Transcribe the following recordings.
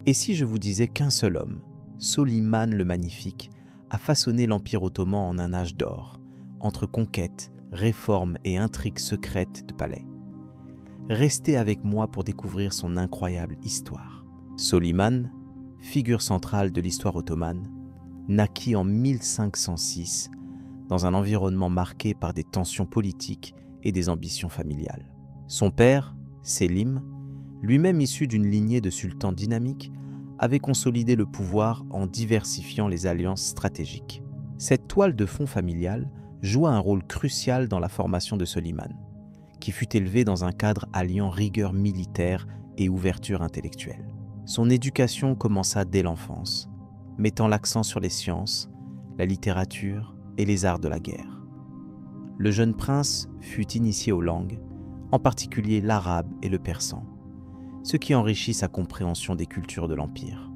Et si je vous disais qu'un seul homme, Soliman le Magnifique, a façonné l'Empire ottoman en un âge d'or, entre conquêtes, réformes et intrigues secrètes de palais? Restez avec moi pour découvrir son incroyable histoire. Soliman, figure centrale de l'histoire ottomane, naquit en 1506 dans un environnement marqué par des tensions politiques et des ambitions familiales. Son père, Selim, lui-même issu d'une lignée de sultans dynamiques, avait consolidé le pouvoir en diversifiant les alliances stratégiques. Cette toile de fond familiale joua un rôle crucial dans la formation de Soliman, qui fut élevé dans un cadre alliant rigueur militaire et ouverture intellectuelle. Son éducation commença dès l'enfance, mettant l'accent sur les sciences, la littérature et les arts de la guerre. Le jeune prince fut initié aux langues, en particulier l'arabe et le persan, ce qui enrichit sa compréhension des cultures de l'Empire.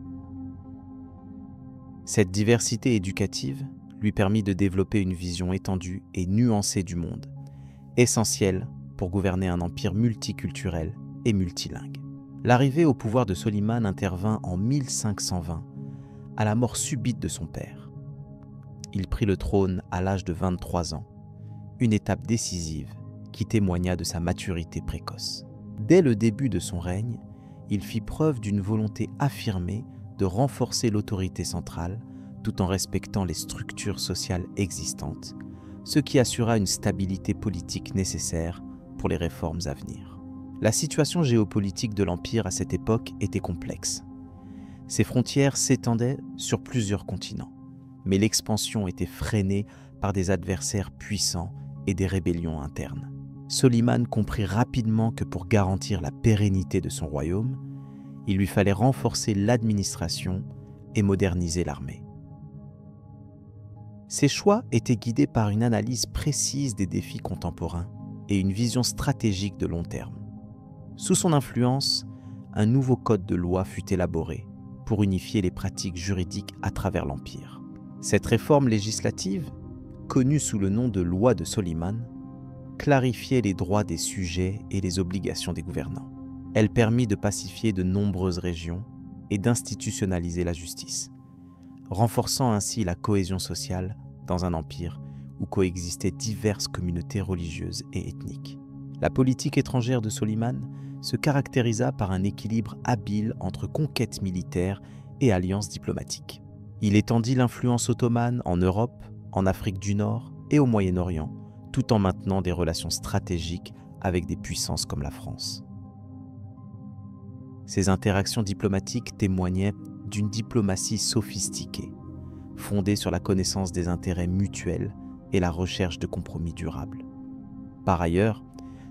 Cette diversité éducative lui permit de développer une vision étendue et nuancée du monde, essentielle pour gouverner un empire multiculturel et multilingue. L'arrivée au pouvoir de Soliman intervint en 1520, à la mort subite de son père. Il prit le trône à l'âge de 23 ans, une étape décisive qui témoigna de sa maturité précoce. Dès le début de son règne, il fit preuve d'une volonté affirmée de renforcer l'autorité centrale tout en respectant les structures sociales existantes, ce qui assura une stabilité politique nécessaire pour les réformes à venir. La situation géopolitique de l'Empire à cette époque était complexe. Ses frontières s'étendaient sur plusieurs continents, mais l'expansion était freinée par des adversaires puissants et des rébellions internes. Soliman comprit rapidement que pour garantir la pérennité de son royaume, il lui fallait renforcer l'administration et moderniser l'armée. Ses choix étaient guidés par une analyse précise des défis contemporains et une vision stratégique de long terme. Sous son influence, un nouveau code de loi fut élaboré pour unifier les pratiques juridiques à travers l'Empire. Cette réforme législative, connue sous le nom de loi de Soliman, clarifiait les droits des sujets et les obligations des gouvernants. Elle permit de pacifier de nombreuses régions et d'institutionnaliser la justice, renforçant ainsi la cohésion sociale dans un empire où coexistaient diverses communautés religieuses et ethniques. La politique étrangère de Soliman se caractérisa par un équilibre habile entre conquête militaire et alliances diplomatiques. Il étendit l'influence ottomane en Europe, en Afrique du Nord et au Moyen-Orient, tout en maintenant des relations stratégiques avec des puissances comme la France. Ces interactions diplomatiques témoignaient d'une diplomatie sophistiquée, fondée sur la connaissance des intérêts mutuels et la recherche de compromis durables. Par ailleurs,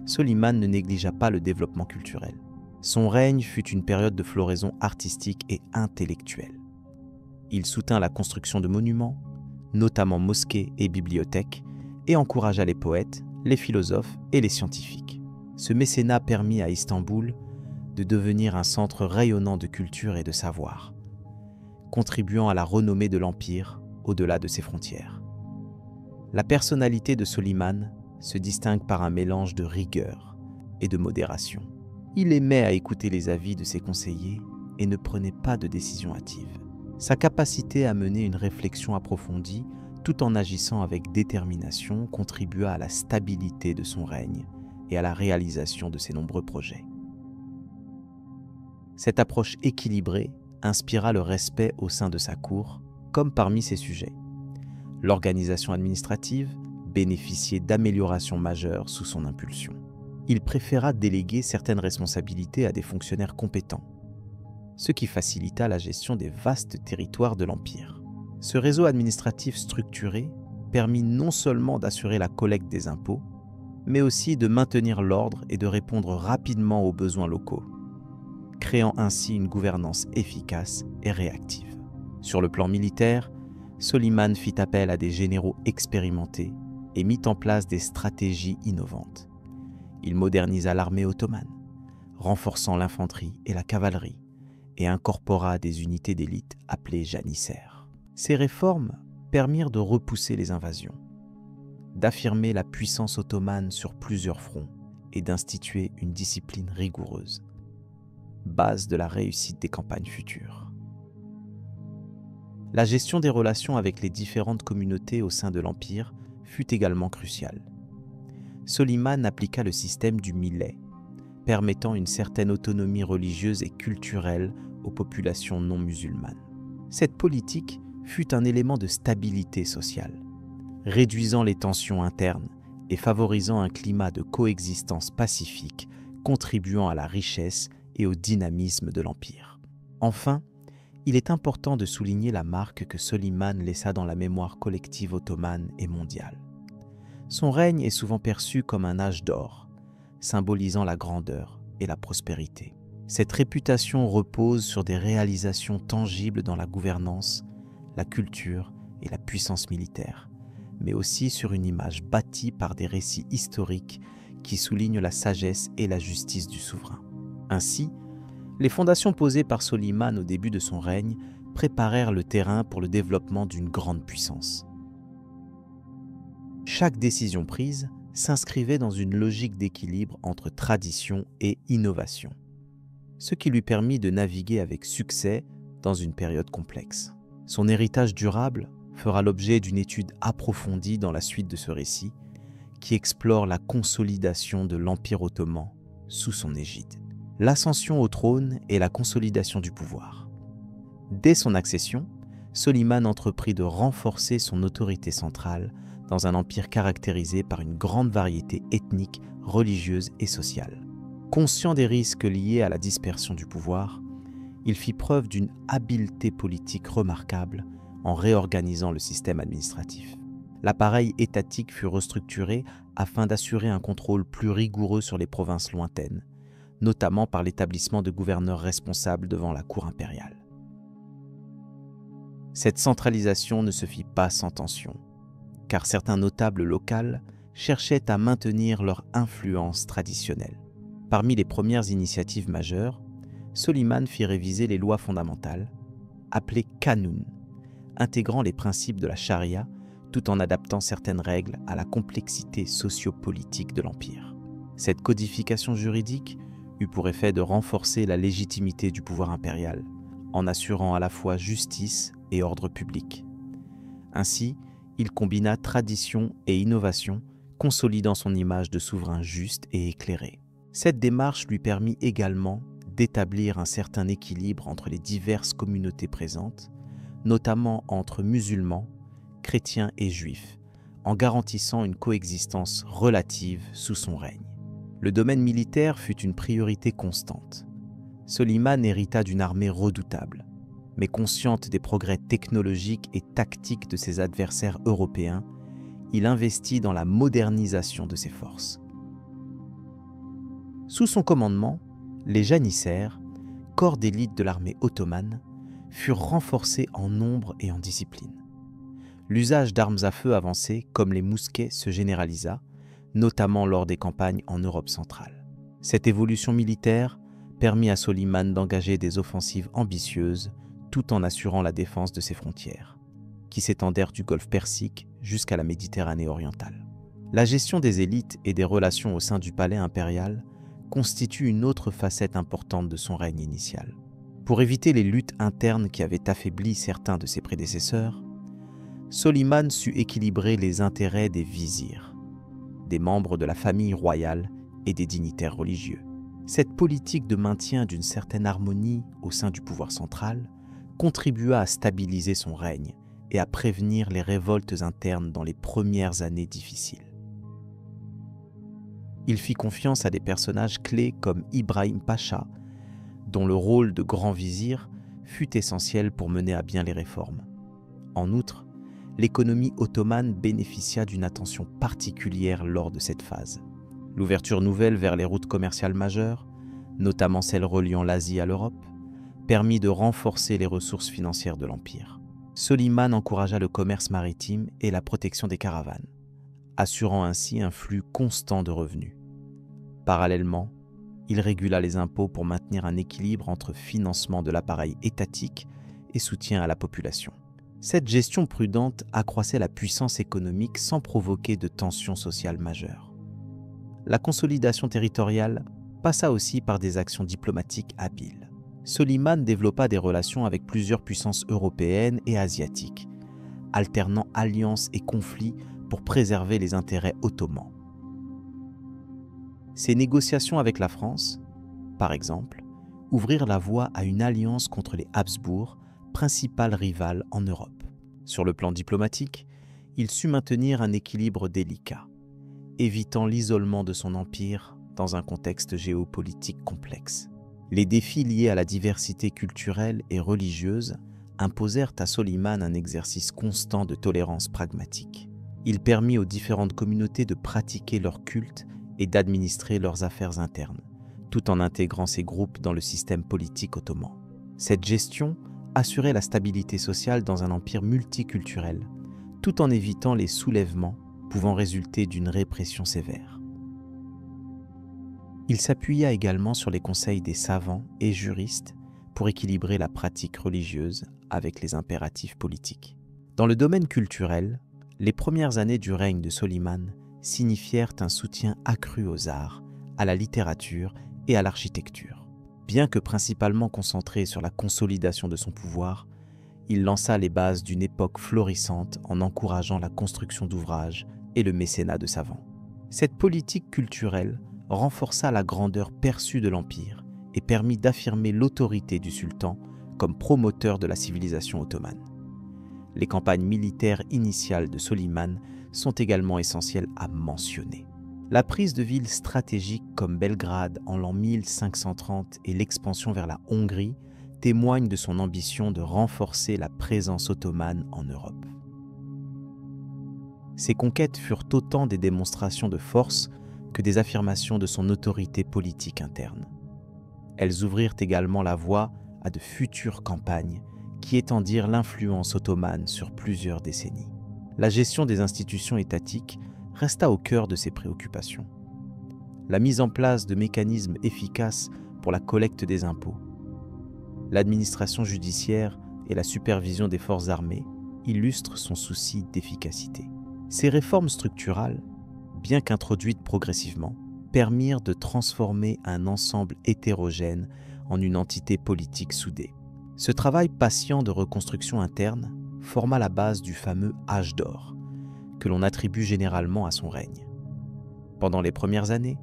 Soliman ne négligea pas le développement culturel. Son règne fut une période de floraison artistique et intellectuelle. Il soutint la construction de monuments, notamment mosquées et bibliothèques, et encouragea les poètes, les philosophes et les scientifiques. Ce mécénat permit à Istanbul de devenir un centre rayonnant de culture et de savoir, contribuant à la renommée de l'Empire au-delà de ses frontières. La personnalité de Soliman se distingue par un mélange de rigueur et de modération. Il aimait à écouter les avis de ses conseillers et ne prenait pas de décisions hâtives. Sa capacité à mener une réflexion approfondie tout en agissant avec détermination contribua à la stabilité de son règne et à la réalisation de ses nombreux projets. Cette approche équilibrée inspira le respect au sein de sa cour comme parmi ses sujets. L'organisation administrative bénéficiait d'améliorations majeures sous son impulsion. Il préféra déléguer certaines responsabilités à des fonctionnaires compétents, ce qui facilita la gestion des vastes territoires de l'Empire. Ce réseau administratif structuré permit non seulement d'assurer la collecte des impôts, mais aussi de maintenir l'ordre et de répondre rapidement aux besoins locaux, créant ainsi une gouvernance efficace et réactive. Sur le plan militaire, Soliman fit appel à des généraux expérimentés et mit en place des stratégies innovantes. Il modernisa l'armée ottomane, renforçant l'infanterie et la cavalerie, et incorpora des unités d'élite appelées janissaires. Ces réformes permirent de repousser les invasions, d'affirmer la puissance ottomane sur plusieurs fronts et d'instituer une discipline rigoureuse. base de la réussite des campagnes futures. La gestion des relations avec les différentes communautés au sein de l'Empire fut également cruciale. Soliman appliqua le système du millet, permettant une certaine autonomie religieuse et culturelle aux populations non musulmanes. Cette politique fut un élément de stabilité sociale, réduisant les tensions internes et favorisant un climat de coexistence pacifique, contribuant à la richesse et au dynamisme de l'Empire. Enfin, il est important de souligner la marque que Soliman laissa dans la mémoire collective ottomane et mondiale. Son règne est souvent perçu comme un âge d'or, symbolisant la grandeur et la prospérité. Cette réputation repose sur des réalisations tangibles dans la gouvernance, la culture et la puissance militaire, mais aussi sur une image bâtie par des récits historiques qui soulignent la sagesse et la justice du souverain. Ainsi, les fondations posées par Soliman au début de son règne préparèrent le terrain pour le développement d'une grande puissance. Chaque décision prise s'inscrivait dans une logique d'équilibre entre tradition et innovation, ce qui lui permit de naviguer avec succès dans une période complexe. Son héritage durable fera l'objet d'une étude approfondie dans la suite de ce récit, qui explore la consolidation de l'Empire ottoman sous son égide, l'ascension au trône et la consolidation du pouvoir. Dès son accession, Soliman entreprit de renforcer son autorité centrale dans un empire caractérisé par une grande variété ethnique, religieuse et sociale. Conscient des risques liés à la dispersion du pouvoir, il fit preuve d'une habileté politique remarquable en réorganisant le système administratif. L'appareil étatique fut restructuré afin d'assurer un contrôle plus rigoureux sur les provinces lointaines, notamment par l'établissement de gouverneurs responsables devant la cour impériale. Cette centralisation ne se fit pas sans tension, car certains notables locaux cherchaient à maintenir leur influence traditionnelle. Parmi les premières initiatives majeures, Soliman fit réviser les lois fondamentales, appelées Qanun, intégrant les principes de la charia tout en adaptant certaines règles à la complexité sociopolitique de l'Empire. Cette codification juridique eut pour effet de renforcer la légitimité du pouvoir impérial, en assurant à la fois justice et ordre public. Ainsi, il combina tradition et innovation, consolidant son image de souverain juste et éclairé. Cette démarche lui permit également d'établir un certain équilibre entre les diverses communautés présentes, notamment entre musulmans, chrétiens et juifs, en garantissant une coexistence relative sous son règne. Le domaine militaire fut une priorité constante. Soliman hérita d'une armée redoutable, mais consciente des progrès technologiques et tactiques de ses adversaires européens, il investit dans la modernisation de ses forces. Sous son commandement, les janissaires, corps d'élite de l'armée ottomane, furent renforcés en nombre et en discipline. L'usage d'armes à feu avancées, comme les mousquets, se généralisa, notamment lors des campagnes en Europe centrale. Cette évolution militaire permit à Soliman d'engager des offensives ambitieuses tout en assurant la défense de ses frontières, qui s'étendèrent du golfe Persique jusqu'à la Méditerranée orientale. La gestion des élites et des relations au sein du palais impérial constitue une autre facette importante de son règne initial. Pour éviter les luttes internes qui avaient affaibli certains de ses prédécesseurs, Soliman sut équilibrer les intérêts des vizirs, des membres de la famille royale et des dignitaires religieux. Cette politique de maintien d'une certaine harmonie au sein du pouvoir central contribua à stabiliser son règne et à prévenir les révoltes internes dans les premières années difficiles. Il fit confiance à des personnages clés comme Ibrahim Pacha, dont le rôle de grand vizir fut essentiel pour mener à bien les réformes. En outre, l'économie ottomane bénéficia d'une attention particulière lors de cette phase. L'ouverture nouvelle vers les routes commerciales majeures, notamment celles reliant l'Asie à l'Europe, permit de renforcer les ressources financières de l'Empire. Soliman encouragea le commerce maritime et la protection des caravanes, assurant ainsi un flux constant de revenus. Parallèlement, il régula les impôts pour maintenir un équilibre entre financement de l'appareil étatique et soutien à la population. Cette gestion prudente accroissait la puissance économique sans provoquer de tensions sociales majeures. La consolidation territoriale passa aussi par des actions diplomatiques habiles. Soliman développa des relations avec plusieurs puissances européennes et asiatiques, alternant alliances et conflits pour préserver les intérêts ottomans. Ces négociations avec la France, par exemple, ouvrirent la voie à une alliance contre les Habsbourg, principales rivales en Europe. Sur le plan diplomatique, il sut maintenir un équilibre délicat, évitant l'isolement de son empire dans un contexte géopolitique complexe. Les défis liés à la diversité culturelle et religieuse imposèrent à Soliman un exercice constant de tolérance pragmatique. Il permit aux différentes communautés de pratiquer leur culte et d'administrer leurs affaires internes, tout en intégrant ces groupes dans le système politique ottoman. Cette gestion assurait la stabilité sociale dans un empire multiculturel, tout en évitant les soulèvements pouvant résulter d'une répression sévère. Il s'appuya également sur les conseils des savants et juristes pour équilibrer la pratique religieuse avec les impératifs politiques. Dans le domaine culturel, les premières années du règne de Soliman signifièrent un soutien accru aux arts, à la littérature et à l'architecture. Bien que principalement concentré sur la consolidation de son pouvoir, il lança les bases d'une époque florissante en encourageant la construction d'ouvrages et le mécénat de savants. Cette politique culturelle renforça la grandeur perçue de l'Empire et permit d'affirmer l'autorité du sultan comme promoteur de la civilisation ottomane. Les campagnes militaires initiales de Soliman sont également essentielles à mentionner. La prise de villes stratégiques comme Belgrade en l'an 1530 et l'expansion vers la Hongrie témoignent de son ambition de renforcer la présence ottomane en Europe. Ces conquêtes furent autant des démonstrations de force que des affirmations de son autorité politique interne. Elles ouvrirent également la voie à de futures campagnes qui étendirent l'influence ottomane sur plusieurs décennies. La gestion des institutions étatiques resta au cœur de ses préoccupations. La mise en place de mécanismes efficaces pour la collecte des impôts, l'administration judiciaire et la supervision des forces armées illustrent son souci d'efficacité. Ces réformes structurales, bien qu'introduites progressivement, permirent de transformer un ensemble hétérogène en une entité politique soudée. Ce travail patient de reconstruction interne forma la base du fameux âge d'or, que l'on attribue généralement à son règne. Pendant les premières années,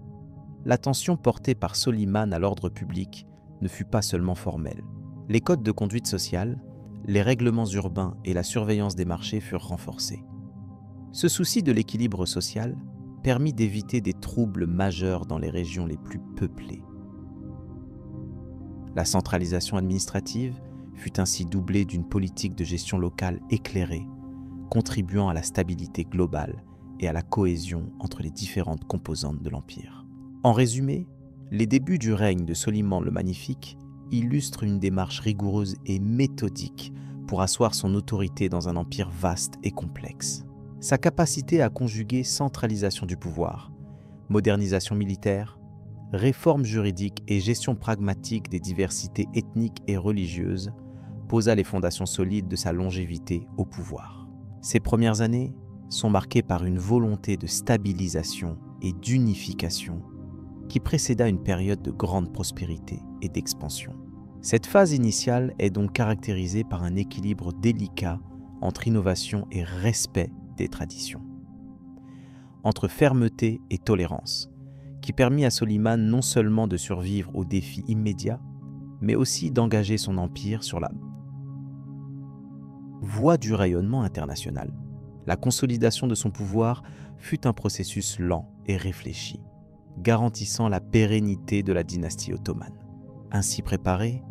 l'attention portée par Soliman à l'ordre public ne fut pas seulement formelle. Les codes de conduite sociale, les règlements urbains et la surveillance des marchés furent renforcés. Ce souci de l'équilibre social permit d'éviter des troubles majeurs dans les régions les plus peuplées. La centralisation administrative fut ainsi doublée d'une politique de gestion locale éclairée, contribuant à la stabilité globale et à la cohésion entre les différentes composantes de l'Empire. En résumé, les débuts du règne de Soliman le Magnifique illustrent une démarche rigoureuse et méthodique pour asseoir son autorité dans un empire vaste et complexe. Sa capacité à conjuguer centralisation du pouvoir, modernisation militaire, réforme juridique et gestion pragmatique des diversités ethniques et religieuses posa les fondations solides de sa longévité au pouvoir. Ces premières années sont marquées par une volonté de stabilisation et d'unification qui précéda une période de grande prospérité et d'expansion. Cette phase initiale est donc caractérisée par un équilibre délicat entre innovation et respect des traditions, entre fermeté et tolérance, qui permit à Soliman non seulement de survivre aux défis immédiats, mais aussi d'engager son empire sur la voie du rayonnement international. La consolidation de son pouvoir fut un processus lent et réfléchi, garantissant la pérennité de la dynastie ottomane. Ainsi préparé,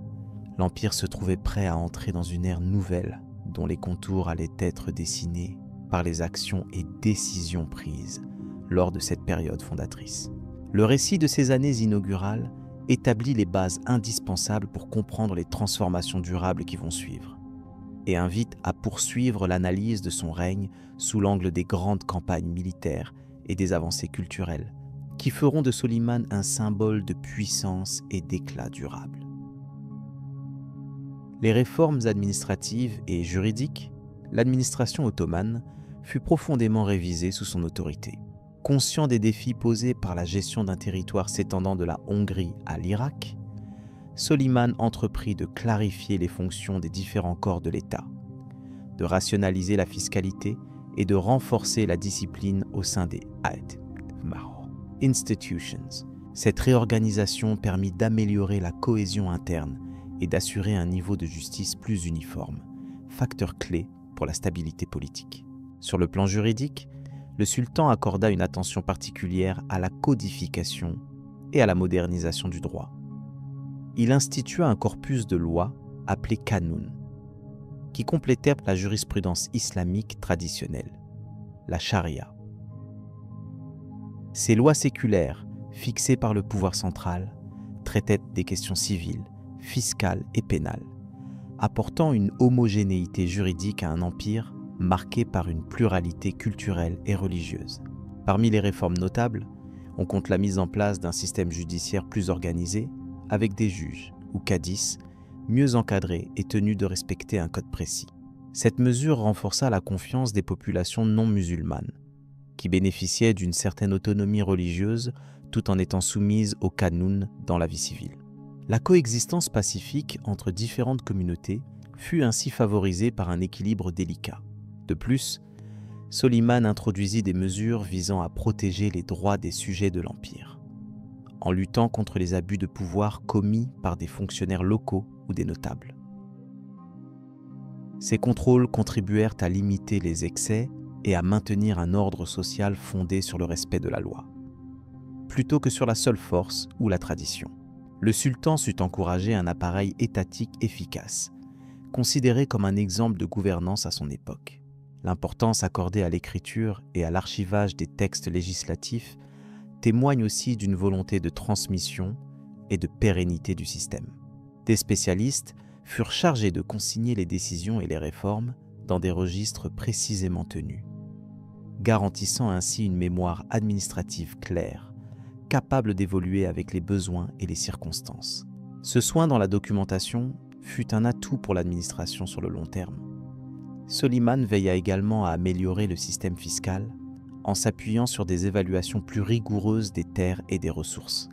l'Empire se trouvait prêt à entrer dans une ère nouvelle dont les contours allaient être dessinés par les actions et décisions prises lors de cette période fondatrice. Le récit de ces années inaugurales établit les bases indispensables pour comprendre les transformations durables qui vont suivre et invite à poursuivre l'analyse de son règne sous l'angle des grandes campagnes militaires et des avancées culturelles qui feront de Soliman un symbole de puissance et d'éclat durable. Les réformes administratives et juridiques, l'administration ottomane fut profondément révisée sous son autorité. Conscient des défis posés par la gestion d'un territoire s'étendant de la Hongrie à l'Irak, Soliman entreprit de clarifier les fonctions des différents corps de l'État, de rationaliser la fiscalité et de renforcer la discipline au sein des institutions. Cette réorganisation permit d'améliorer la cohésion interne et d'assurer un niveau de justice plus uniforme, facteur clé pour la stabilité politique. Sur le plan juridique, le sultan accorda une attention particulière à la codification et à la modernisation du droit. Il institua un corpus de lois appelé Kanun, qui complétait la jurisprudence islamique traditionnelle, la charia. Ces lois séculaires, fixées par le pouvoir central, traitaient des questions civiles, fiscales et pénales, apportant une homogénéité juridique à un empire marqué par une pluralité culturelle et religieuse. Parmi les réformes notables, on compte la mise en place d'un système judiciaire plus organisé, avec des juges ou cadis mieux encadrés et tenus de respecter un code précis. Cette mesure renforça la confiance des populations non musulmanes, qui bénéficiaient d'une certaine autonomie religieuse tout en étant soumises au Kanun dans la vie civile. La coexistence pacifique entre différentes communautés fut ainsi favorisée par un équilibre délicat. De plus, Soliman introduisit des mesures visant à protéger les droits des sujets de l'Empire, en luttant contre les abus de pouvoir commis par des fonctionnaires locaux ou des notables. Ces contrôles contribuèrent à limiter les excès et à maintenir un ordre social fondé sur le respect de la loi, plutôt que sur la seule force ou la tradition. Le sultan sut encourager un appareil étatique efficace, considéré comme un exemple de gouvernance à son époque. L'importance accordée à l'écriture et à l'archivage des textes législatifs témoigne aussi d'une volonté de transmission et de pérennité du système. Des spécialistes furent chargés de consigner les décisions et les réformes dans des registres précisément tenus, garantissant ainsi une mémoire administrative claire, capable d'évoluer avec les besoins et les circonstances. Ce soin dans la documentation fut un atout pour l'administration sur le long terme. Soliman veilla également à améliorer le système fiscal en s'appuyant sur des évaluations plus rigoureuses des terres et des ressources.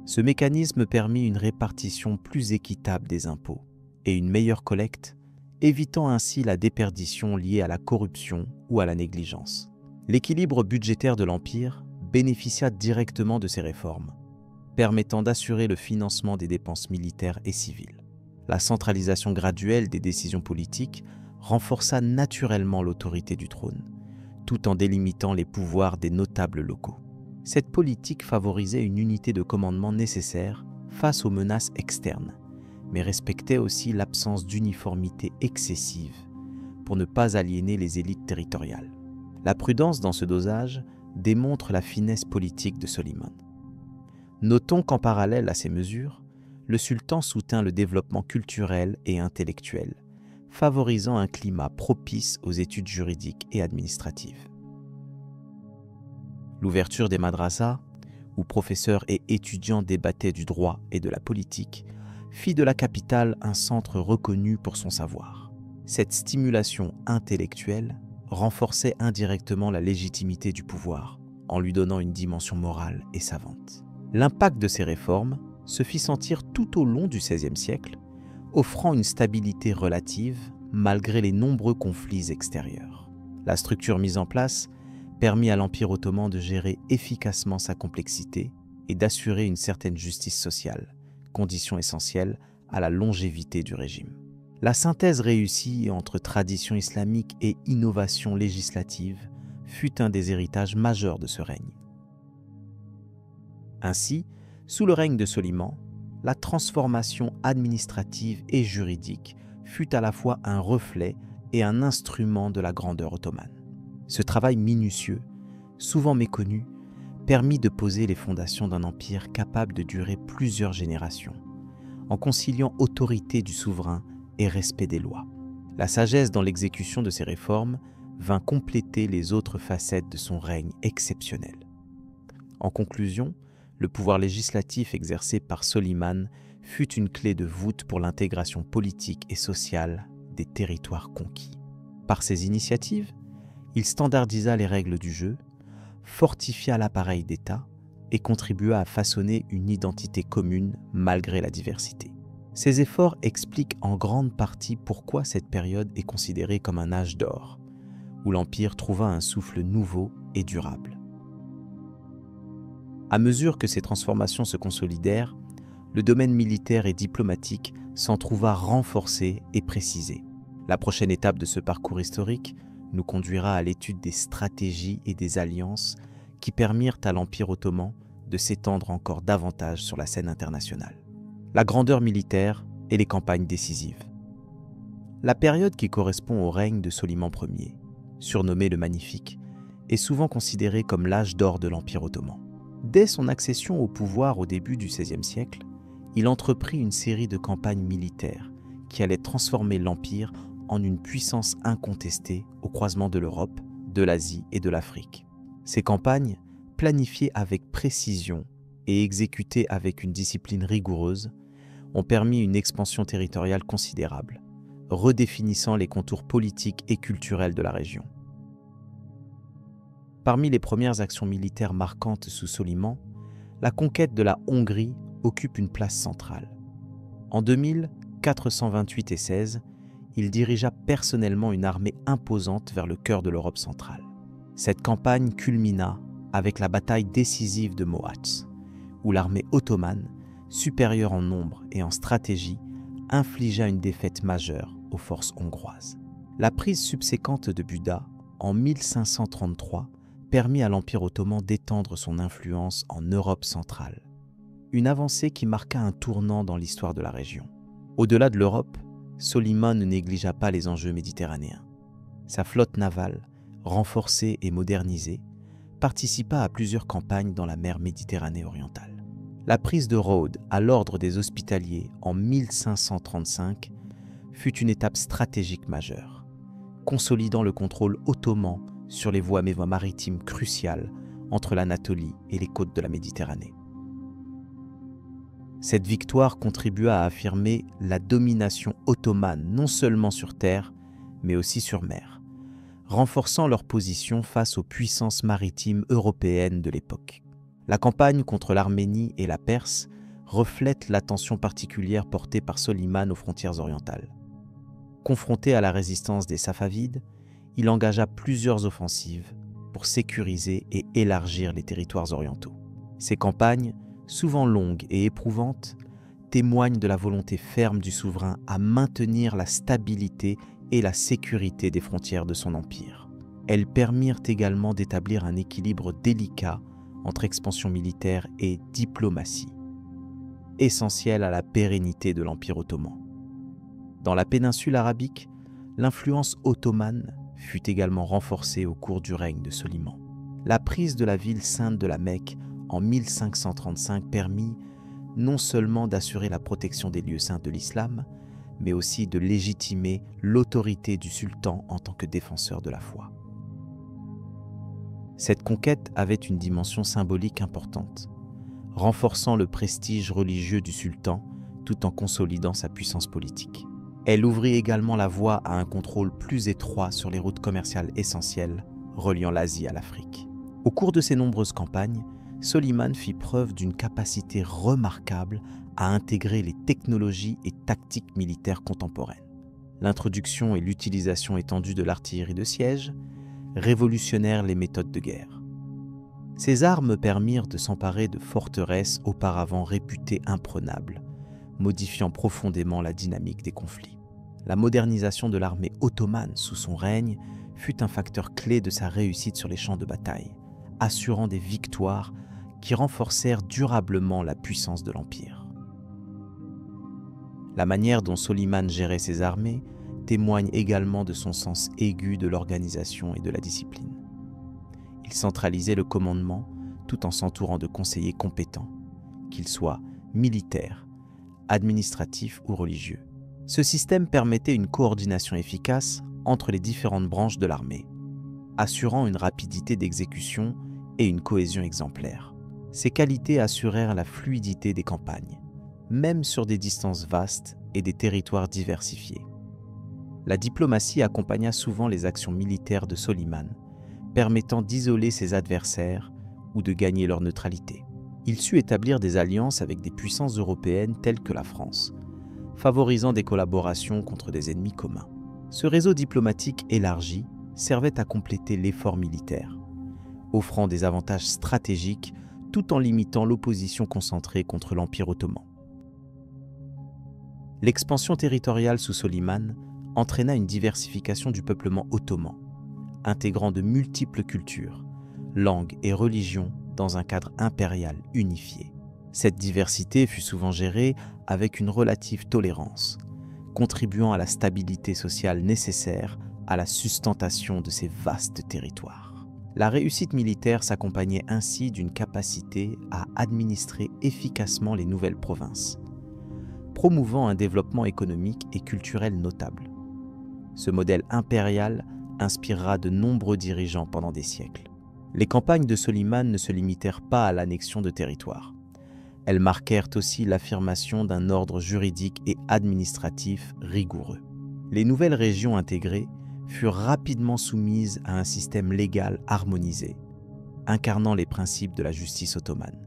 Ce mécanisme permit une répartition plus équitable des impôts et une meilleure collecte, évitant ainsi la déperdition liée à la corruption ou à la négligence. L'équilibre budgétaire de l'Empire bénéficia directement de ces réformes, permettant d'assurer le financement des dépenses militaires et civiles. La centralisation graduelle des décisions politiques renforça naturellement l'autorité du trône, tout en délimitant les pouvoirs des notables locaux. Cette politique favorisait une unité de commandement nécessaire face aux menaces externes, mais respectait aussi l'absence d'uniformité excessive pour ne pas aliéner les élites territoriales. La prudence dans ce dosage démontre la finesse politique de Soliman. Notons qu'en parallèle à ces mesures, le sultan soutint le développement culturel et intellectuel, favorisant un climat propice aux études juridiques et administratives. L'ouverture des madrasas, où professeurs et étudiants débattaient du droit et de la politique, fit de la capitale un centre reconnu pour son savoir. Cette stimulation intellectuelle renforçait indirectement la légitimité du pouvoir, en lui donnant une dimension morale et savante. L'impact de ces réformes se fit sentir tout au long du XVIe siècle, offrant une stabilité relative malgré les nombreux conflits extérieurs. La structure mise en place permit à l'Empire ottoman de gérer efficacement sa complexité et d'assurer une certaine justice sociale, condition essentielle à la longévité du régime. La synthèse réussie entre tradition islamique et innovation législative fut un des héritages majeurs de ce règne. Ainsi, sous le règne de Soliman, la transformation administrative et juridique fut à la fois un reflet et un instrument de la grandeur ottomane. Ce travail minutieux, souvent méconnu, permit de poser les fondations d'un empire capable de durer plusieurs générations, en conciliant autorité du souverain et respect des lois. La sagesse dans l'exécution de ces réformes vint compléter les autres facettes de son règne exceptionnel. En conclusion, le pouvoir législatif exercé par Soliman fut une clé de voûte pour l'intégration politique et sociale des territoires conquis. Par ses initiatives, Il standardisa les règles du jeu, fortifia l'appareil d'État et contribua à façonner une identité commune malgré la diversité. Ces efforts expliquent en grande partie pourquoi cette période est considérée comme un âge d'or, où l'Empire trouva un souffle nouveau et durable. À mesure que ces transformations se consolidèrent, le domaine militaire et diplomatique s'en trouva renforcé et précisé. La prochaine étape de ce parcours historique nous conduira à l'étude des stratégies et des alliances qui permirent à l'Empire ottoman de s'étendre encore davantage sur la scène internationale. La grandeur militaire et les campagnes décisives. La période qui correspond au règne de Soliman Ier, surnommé le Magnifique, est souvent considérée comme l'âge d'or de l'Empire ottoman. Dès son accession au pouvoir au début du XVIe siècle, il entreprit une série de campagnes militaires qui allaient transformer l'Empire en une puissance incontestée au croisement de l'Europe, de l'Asie et de l'Afrique. Ces campagnes, planifiées avec précision et exécutées avec une discipline rigoureuse, ont permis une expansion territoriale considérable, redéfinissant les contours politiques et culturels de la région. Parmi les premières actions militaires marquantes sous Soliman, la conquête de la Hongrie occupe une place centrale. En 2428 et 16, il dirigea personnellement une armée imposante vers le cœur de l'Europe centrale. Cette campagne culmina avec la bataille décisive de Mohács, où l'armée ottomane, supérieure en nombre et en stratégie, infligea une défaite majeure aux forces hongroises. La prise subséquente de Buda, en 1533, permit à l'Empire ottoman d'étendre son influence en Europe centrale. Une avancée qui marqua un tournant dans l'histoire de la région. Au-delà de l'Europe, Soliman ne négligea pas les enjeux méditerranéens. Sa flotte navale, renforcée et modernisée, participa à plusieurs campagnes dans la mer Méditerranée orientale. La prise de Rhodes à l'ordre des Hospitaliers en 1535 fut une étape stratégique majeure, consolidant le contrôle ottoman sur les voies maritimes cruciales entre l'Anatolie et les côtes de la Méditerranée. Cette victoire contribua à affirmer la domination ottomane non seulement sur terre, mais aussi sur mer, renforçant leur position face aux puissances maritimes européennes de l'époque. La campagne contre l'Arménie et la Perse reflète l'attention particulière portée par Soliman aux frontières orientales. Confronté à la résistance des Safavides, il engagea plusieurs offensives pour sécuriser et élargir les territoires orientaux. Ces campagnes, souvent longues et éprouvantes, témoignent de la volonté ferme du souverain à maintenir la stabilité et la sécurité des frontières de son empire. Elles permirent également d'établir un équilibre délicat entre expansion militaire et diplomatie, essentiel à la pérennité de l'Empire ottoman. Dans la péninsule arabique, l'influence ottomane fut également renforcée au cours du règne de Soliman. La prise de la ville sainte de la Mecque en 1535 permit non seulement d'assurer la protection des lieux saints de l'islam, mais aussi de légitimer l'autorité du sultan en tant que défenseur de la foi. Cette conquête avait une dimension symbolique importante, renforçant le prestige religieux du sultan tout en consolidant sa puissance politique. Elle ouvrit également la voie à un contrôle plus étroit sur les routes commerciales essentielles reliant l'Asie à l'Afrique. Au cours de ces nombreuses campagnes, Soliman fit preuve d'une capacité remarquable à intégrer les technologies et tactiques militaires contemporaines. L'introduction et l'utilisation étendue de l'artillerie de siège révolutionnèrent les méthodes de guerre. Ces armes permirent de s'emparer de forteresses auparavant réputées imprenables, modifiant profondément la dynamique des conflits. La modernisation de l'armée ottomane sous son règne fut un facteur clé de sa réussite sur les champs de bataille, assurant des victoires qui renforcèrent durablement la puissance de l'Empire. La manière dont Soliman gérait ses armées témoigne également de son sens aigu de l'organisation et de la discipline. Il centralisait le commandement tout en s'entourant de conseillers compétents, qu'ils soient militaires, administratifs ou religieux. Ce système permettait une coordination efficace entre les différentes branches de l'armée, assurant une rapidité d'exécution et une cohésion exemplaire. Ces qualités assurèrent la fluidité des campagnes, même sur des distances vastes et des territoires diversifiés. La diplomatie accompagna souvent les actions militaires de Soliman, permettant d'isoler ses adversaires ou de gagner leur neutralité. Il sut établir des alliances avec des puissances européennes telles que la France, favorisant des collaborations contre des ennemis communs. Ce réseau diplomatique élargi servait à compléter l'effort militaire, offrant des avantages stratégiques tout en limitant l'opposition concentrée contre l'Empire ottoman. L'expansion territoriale sous Soliman entraîna une diversification du peuplement ottoman, intégrant de multiples cultures, langues et religions dans un cadre impérial unifié. Cette diversité fut souvent gérée avec une relative tolérance, contribuant à la stabilité sociale nécessaire à la sustentation de ces vastes territoires. La réussite militaire s'accompagnait ainsi d'une capacité à administrer efficacement les nouvelles provinces, promouvant un développement économique et culturel notable. Ce modèle impérial inspirera de nombreux dirigeants pendant des siècles. Les campagnes de Soliman ne se limitèrent pas à l'annexion de territoires. Elles marquèrent aussi l'affirmation d'un ordre juridique et administratif rigoureux. Les nouvelles régions intégrées furent rapidement soumises à un système légal harmonisé, incarnant les principes de la justice ottomane.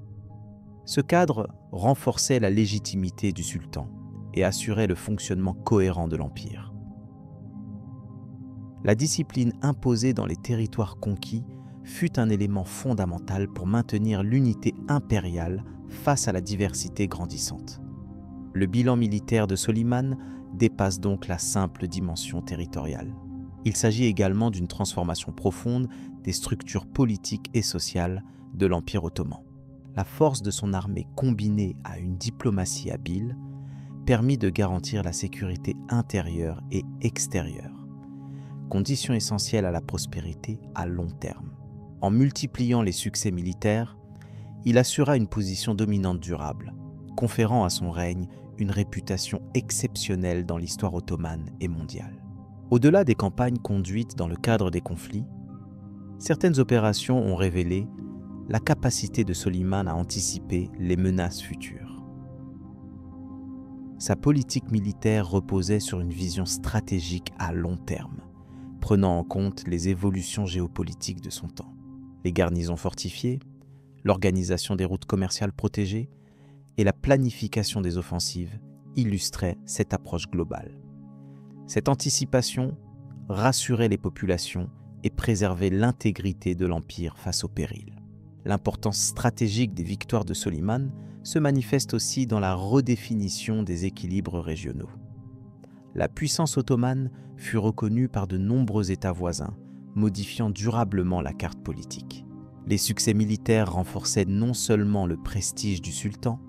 Ce cadre renforçait la légitimité du sultan et assurait le fonctionnement cohérent de l'empire. La discipline imposée dans les territoires conquis fut un élément fondamental pour maintenir l'unité impériale face à la diversité grandissante. Le bilan militaire de Soliman dépasse donc la simple dimension territoriale. Il s'agit également d'une transformation profonde des structures politiques et sociales de l'Empire ottoman. La force de son armée combinée à une diplomatie habile permit de garantir la sécurité intérieure et extérieure, condition essentielle à la prospérité à long terme. En multipliant les succès militaires, il assura une position dominante durable, conférant à son règne une réputation exceptionnelle dans l'histoire ottomane et mondiale. Au-delà des campagnes conduites dans le cadre des conflits, certaines opérations ont révélé la capacité de Soliman à anticiper les menaces futures. Sa politique militaire reposait sur une vision stratégique à long terme, prenant en compte les évolutions géopolitiques de son temps. Les garnisons fortifiées, l'organisation des routes commerciales protégées et la planification des offensives illustraient cette approche globale. Cette anticipation rassurait les populations et préservait l'intégrité de l'Empire face au péril. L'importance stratégique des victoires de Soliman se manifeste aussi dans la redéfinition des équilibres régionaux. La puissance ottomane fut reconnue par de nombreux États voisins, modifiant durablement la carte politique. Les succès militaires renforçaient non seulement le prestige du sultan,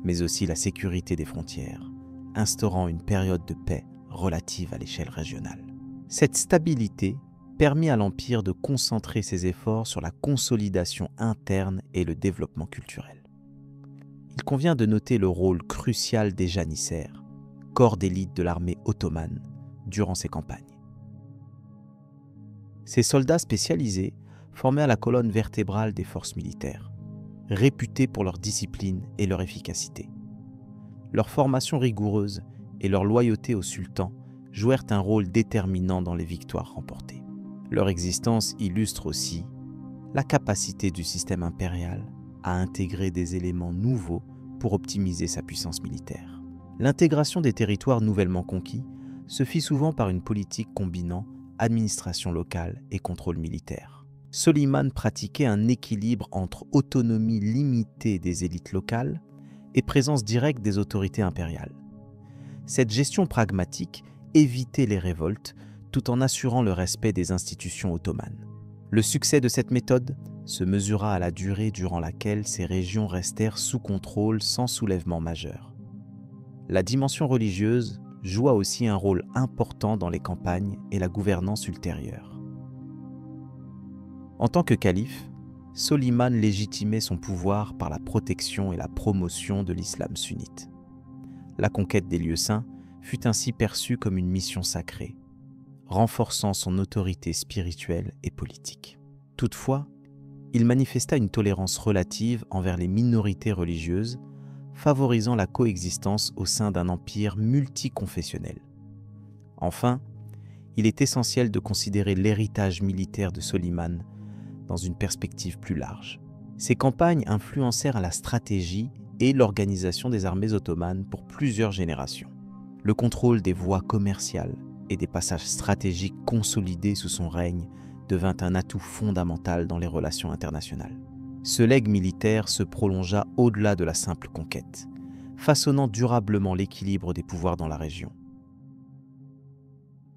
mais aussi la sécurité des frontières, instaurant une période de paix relative à l'échelle régionale. Cette stabilité permit à l'Empire de concentrer ses efforts sur la consolidation interne et le développement culturel. Il convient de noter le rôle crucial des janissaires, corps d'élite de l'armée ottomane, durant ces campagnes. Ces soldats spécialisés formèrent la colonne vertébrale des forces militaires, réputés pour leur discipline et leur efficacité. Leur formation rigoureuse et leur loyauté au sultan jouèrent un rôle déterminant dans les victoires remportées. Leur existence illustre aussi la capacité du système impérial à intégrer des éléments nouveaux pour optimiser sa puissance militaire. L'intégration des territoires nouvellement conquis se fit souvent par une politique combinant administration locale et contrôle militaire. Soliman pratiquait un équilibre entre autonomie limitée des élites locales et présence directe des autorités impériales. Cette gestion pragmatique évitait les révoltes tout en assurant le respect des institutions ottomanes. Le succès de cette méthode se mesura à la durée durant laquelle ces régions restèrent sous contrôle sans soulèvement majeur. La dimension religieuse joua aussi un rôle important dans les campagnes et la gouvernance ultérieure. En tant que calife, Soliman légitimait son pouvoir par la protection et la promotion de l'islam sunnite. La conquête des lieux saints fut ainsi perçue comme une mission sacrée, renforçant son autorité spirituelle et politique. Toutefois, il manifesta une tolérance relative envers les minorités religieuses, favorisant la coexistence au sein d'un empire multiconfessionnel. Enfin, il est essentiel de considérer l'héritage militaire de Soliman dans une perspective plus large. Ces campagnes influencèrent la stratégie et l'organisation des armées ottomanes pour plusieurs générations. Le contrôle des voies commerciales et des passages stratégiques consolidés sous son règne devint un atout fondamental dans les relations internationales. Ce legs militaire se prolongea au-delà de la simple conquête, façonnant durablement l'équilibre des pouvoirs dans la région.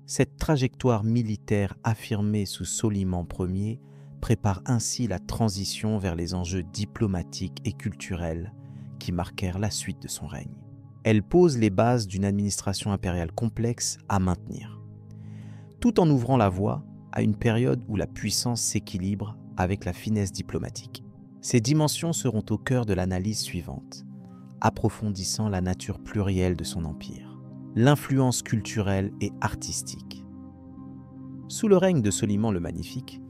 Cette trajectoire militaire affirmée sous Soliman Ier prépare ainsi la transition vers les enjeux diplomatiques et culturels qui marquèrent la suite de son règne. Elle pose les bases d'une administration impériale complexe à maintenir, tout en ouvrant la voie à une période où la puissance s'équilibre avec la finesse diplomatique. Ces dimensions seront au cœur de l'analyse suivante, approfondissant la nature plurielle de son empire, l'influence culturelle et artistique. Sous le règne de Soliman le Magnifique,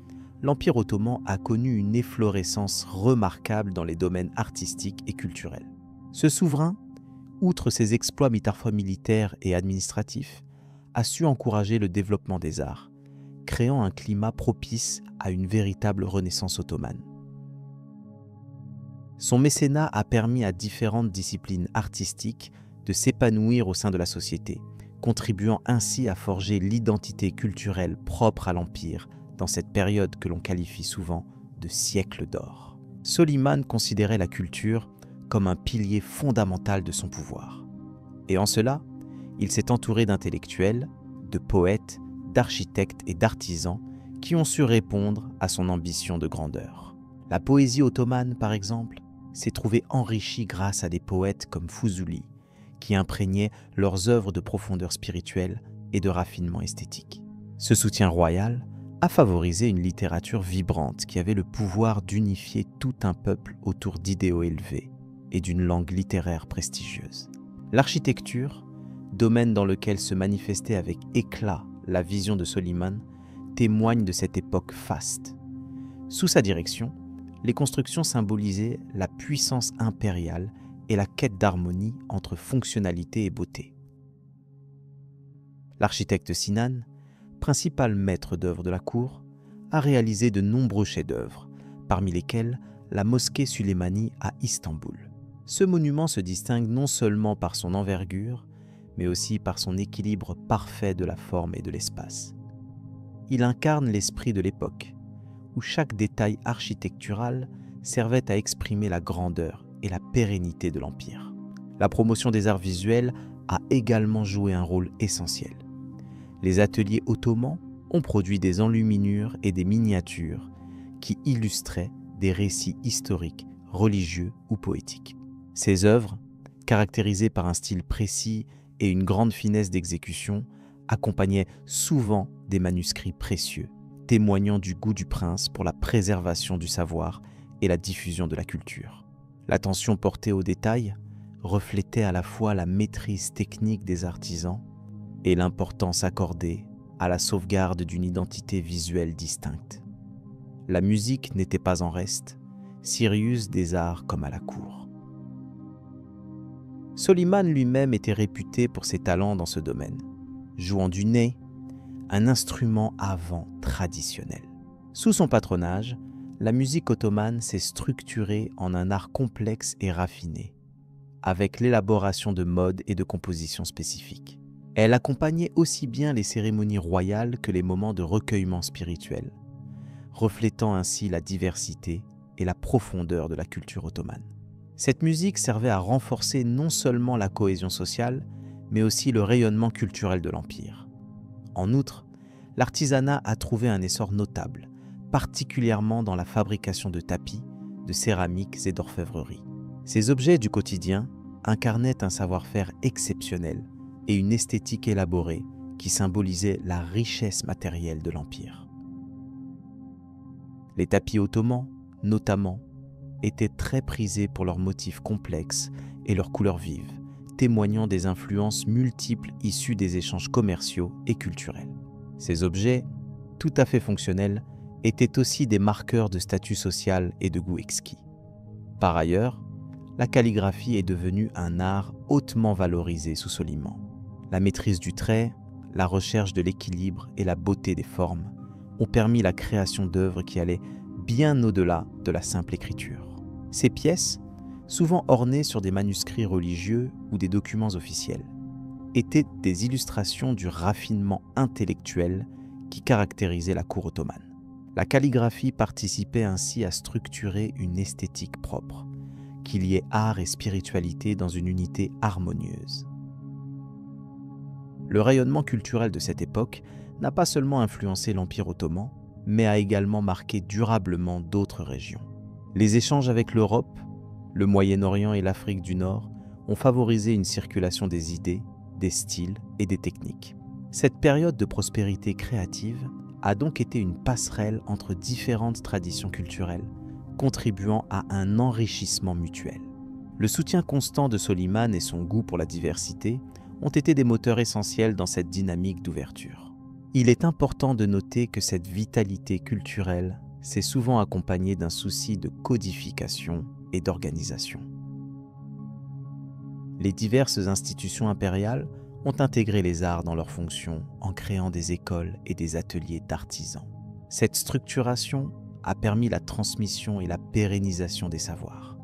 l'Empire ottoman a connu une efflorescence remarquable dans les domaines artistiques et culturels. Ce souverain, outre ses exploits militaires et administratifs, a su encourager le développement des arts, créant un climat propice à une véritable renaissance ottomane. Son mécénat a permis à différentes disciplines artistiques de s'épanouir au sein de la société, contribuant ainsi à forger l'identité culturelle propre à l'Empire dans cette période que l'on qualifie souvent de siècle d'or. Soliman considérait la culture comme un pilier fondamental de son pouvoir. Et en cela, il s'est entouré d'intellectuels, de poètes, d'architectes et d'artisans qui ont su répondre à son ambition de grandeur. La poésie ottomane, par exemple, s'est trouvée enrichie grâce à des poètes comme Fuzuli, qui imprégnaient leurs œuvres de profondeur spirituelle et de raffinement esthétique. Ce soutien royal a favorisé une littérature vibrante qui avait le pouvoir d'unifier tout un peuple autour d'idéaux élevés et d'une langue littéraire prestigieuse. L'architecture, domaine dans lequel se manifestait avec éclat la vision de Soliman, témoigne de cette époque faste. Sous sa direction, les constructions symbolisaient la puissance impériale et la quête d'harmonie entre fonctionnalité et beauté. L'architecte Sinan, principal maître d'œuvre de la cour, a réalisé de nombreux chefs-d'œuvre, parmi lesquels la mosquée Süleymani à Istanbul. Ce monument se distingue non seulement par son envergure, mais aussi par son équilibre parfait de la forme et de l'espace. Il incarne l'esprit de l'époque, où chaque détail architectural servait à exprimer la grandeur et la pérennité de l'Empire. La promotion des arts visuels a également joué un rôle essentiel. Les ateliers ottomans ont produit des enluminures et des miniatures qui illustraient des récits historiques, religieux ou poétiques. Ces œuvres, caractérisées par un style précis et une grande finesse d'exécution, accompagnaient souvent des manuscrits précieux, témoignant du goût du prince pour la préservation du savoir et la diffusion de la culture. L'attention portée aux détails reflétait à la fois la maîtrise technique des artisans et l'importance accordée à la sauvegarde d'une identité visuelle distincte. La musique n'était pas en reste, Sirius des arts comme à la cour. Soliman lui-même était réputé pour ses talents dans ce domaine, jouant du ney, un instrument à vent traditionnel. Sous son patronage, la musique ottomane s'est structurée en un art complexe et raffiné, avec l'élaboration de modes et de compositions spécifiques. Elle accompagnait aussi bien les cérémonies royales que les moments de recueillement spirituel, reflétant ainsi la diversité et la profondeur de la culture ottomane. Cette musique servait à renforcer non seulement la cohésion sociale, mais aussi le rayonnement culturel de l'Empire. En outre, l'artisanat a trouvé un essor notable, particulièrement dans la fabrication de tapis, de céramiques et d'orfèvrerie. Ces objets du quotidien incarnaient un savoir-faire exceptionnel et une esthétique élaborée qui symbolisait la richesse matérielle de l'Empire. Les tapis ottomans, notamment, étaient très prisés pour leurs motifs complexes et leurs couleurs vives, témoignant des influences multiples issues des échanges commerciaux et culturels. Ces objets, tout à fait fonctionnels, étaient aussi des marqueurs de statut social et de goût exquis. Par ailleurs, la calligraphie est devenue un art hautement valorisé sous Soliman. La maîtrise du trait, la recherche de l'équilibre et la beauté des formes ont permis la création d'œuvres qui allaient bien au-delà de la simple écriture. Ces pièces, souvent ornées sur des manuscrits religieux ou des documents officiels, étaient des illustrations du raffinement intellectuel qui caractérisait la cour ottomane. La calligraphie participait ainsi à structurer une esthétique propre, qui liait art et spiritualité dans une unité harmonieuse. Le rayonnement culturel de cette époque n'a pas seulement influencé l'Empire ottoman, mais a également marqué durablement d'autres régions. Les échanges avec l'Europe, le Moyen-Orient et l'Afrique du Nord ont favorisé une circulation des idées, des styles et des techniques. Cette période de prospérité créative a donc été une passerelle entre différentes traditions culturelles, contribuant à un enrichissement mutuel. Le soutien constant de Soliman et son goût pour la diversité ont été des moteurs essentiels dans cette dynamique d'ouverture. Il est important de noter que cette vitalité culturelle s'est souvent accompagnée d'un souci de codification et d'organisation. Les diverses institutions impériales ont intégré les arts dans leurs fonctions en créant des écoles et des ateliers d'artisans. Cette structuration a permis la transmission et la pérennisation des savoirs,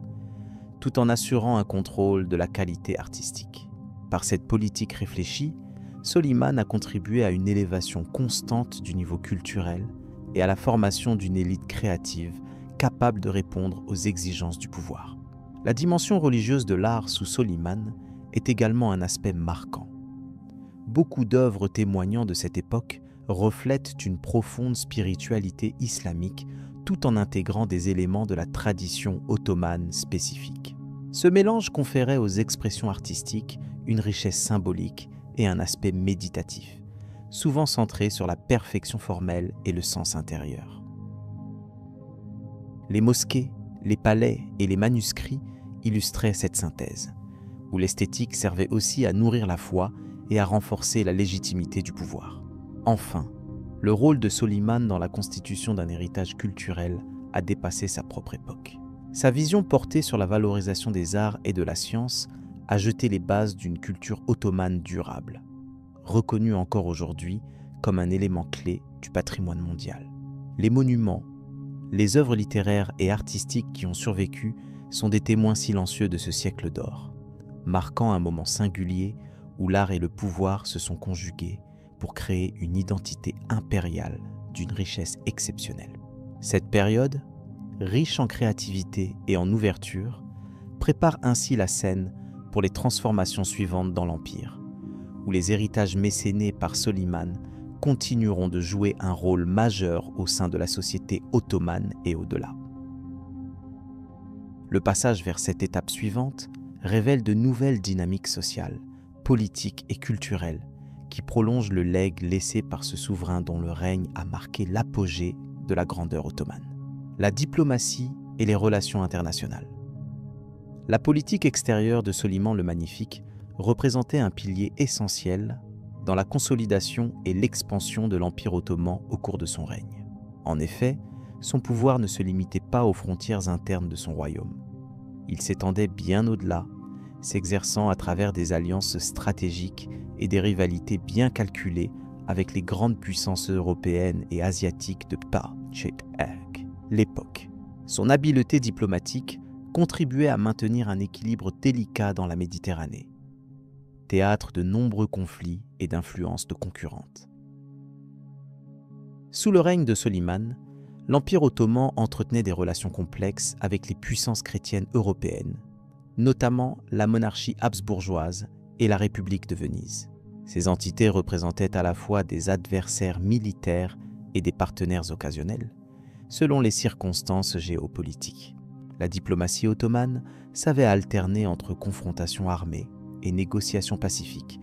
tout en assurant un contrôle de la qualité artistique. Par cette politique réfléchie, Soliman a contribué à une élévation constante du niveau culturel et à la formation d'une élite créative capable de répondre aux exigences du pouvoir. La dimension religieuse de l'art sous Soliman est également un aspect marquant. Beaucoup d'œuvres témoignant de cette époque reflètent une profonde spiritualité islamique tout en intégrant des éléments de la tradition ottomane spécifique. Ce mélange conférait aux expressions artistiques une richesse symbolique et un aspect méditatif, souvent centré sur la perfection formelle et le sens intérieur. Les mosquées, les palais et les manuscrits illustraient cette synthèse, où l'esthétique servait aussi à nourrir la foi et à renforcer la légitimité du pouvoir. Enfin, le rôle de Soliman dans la constitution d'un héritage culturel a dépassé sa propre époque. Sa vision portée sur la valorisation des arts et de la science a jeté les bases d'une culture ottomane durable, reconnue encore aujourd'hui comme un élément clé du patrimoine mondial. Les monuments, les œuvres littéraires et artistiques qui ont survécu sont des témoins silencieux de ce siècle d'or, marquant un moment singulier où l'art et le pouvoir se sont conjugués pour créer une identité impériale d'une richesse exceptionnelle. Cette période, riche en créativité et en ouverture, prépare ainsi la scène pour les transformations suivantes dans l'Empire, où les héritages mécénés par Soliman continueront de jouer un rôle majeur au sein de la société ottomane et au-delà. Le passage vers cette étape suivante révèle de nouvelles dynamiques sociales, politiques et culturelles qui prolongent le legs laissé par ce souverain dont le règne a marqué l'apogée de la grandeur ottomane. La diplomatie et les relations internationales. La politique extérieure de Soliman le Magnifique représentait un pilier essentiel dans la consolidation et l'expansion de l'Empire ottoman au cours de son règne. En effet, son pouvoir ne se limitait pas aux frontières internes de son royaume. Il s'étendait bien au-delà, s'exerçant à travers des alliances stratégiques et des rivalités bien calculées avec les grandes puissances européennes et asiatiques de l'époque. Son habileté diplomatique contribuait à maintenir un équilibre délicat dans la Méditerranée, théâtre de nombreux conflits et d'influences de concurrentes. Sous le règne de Soliman, l'Empire ottoman entretenait des relations complexes avec les puissances chrétiennes européennes, notamment la monarchie habsbourgeoise et la République de Venise. Ces entités représentaient à la fois des adversaires militaires et des partenaires occasionnels, selon les circonstances géopolitiques. La diplomatie ottomane savait alterner entre confrontations armées et négociations pacifiques,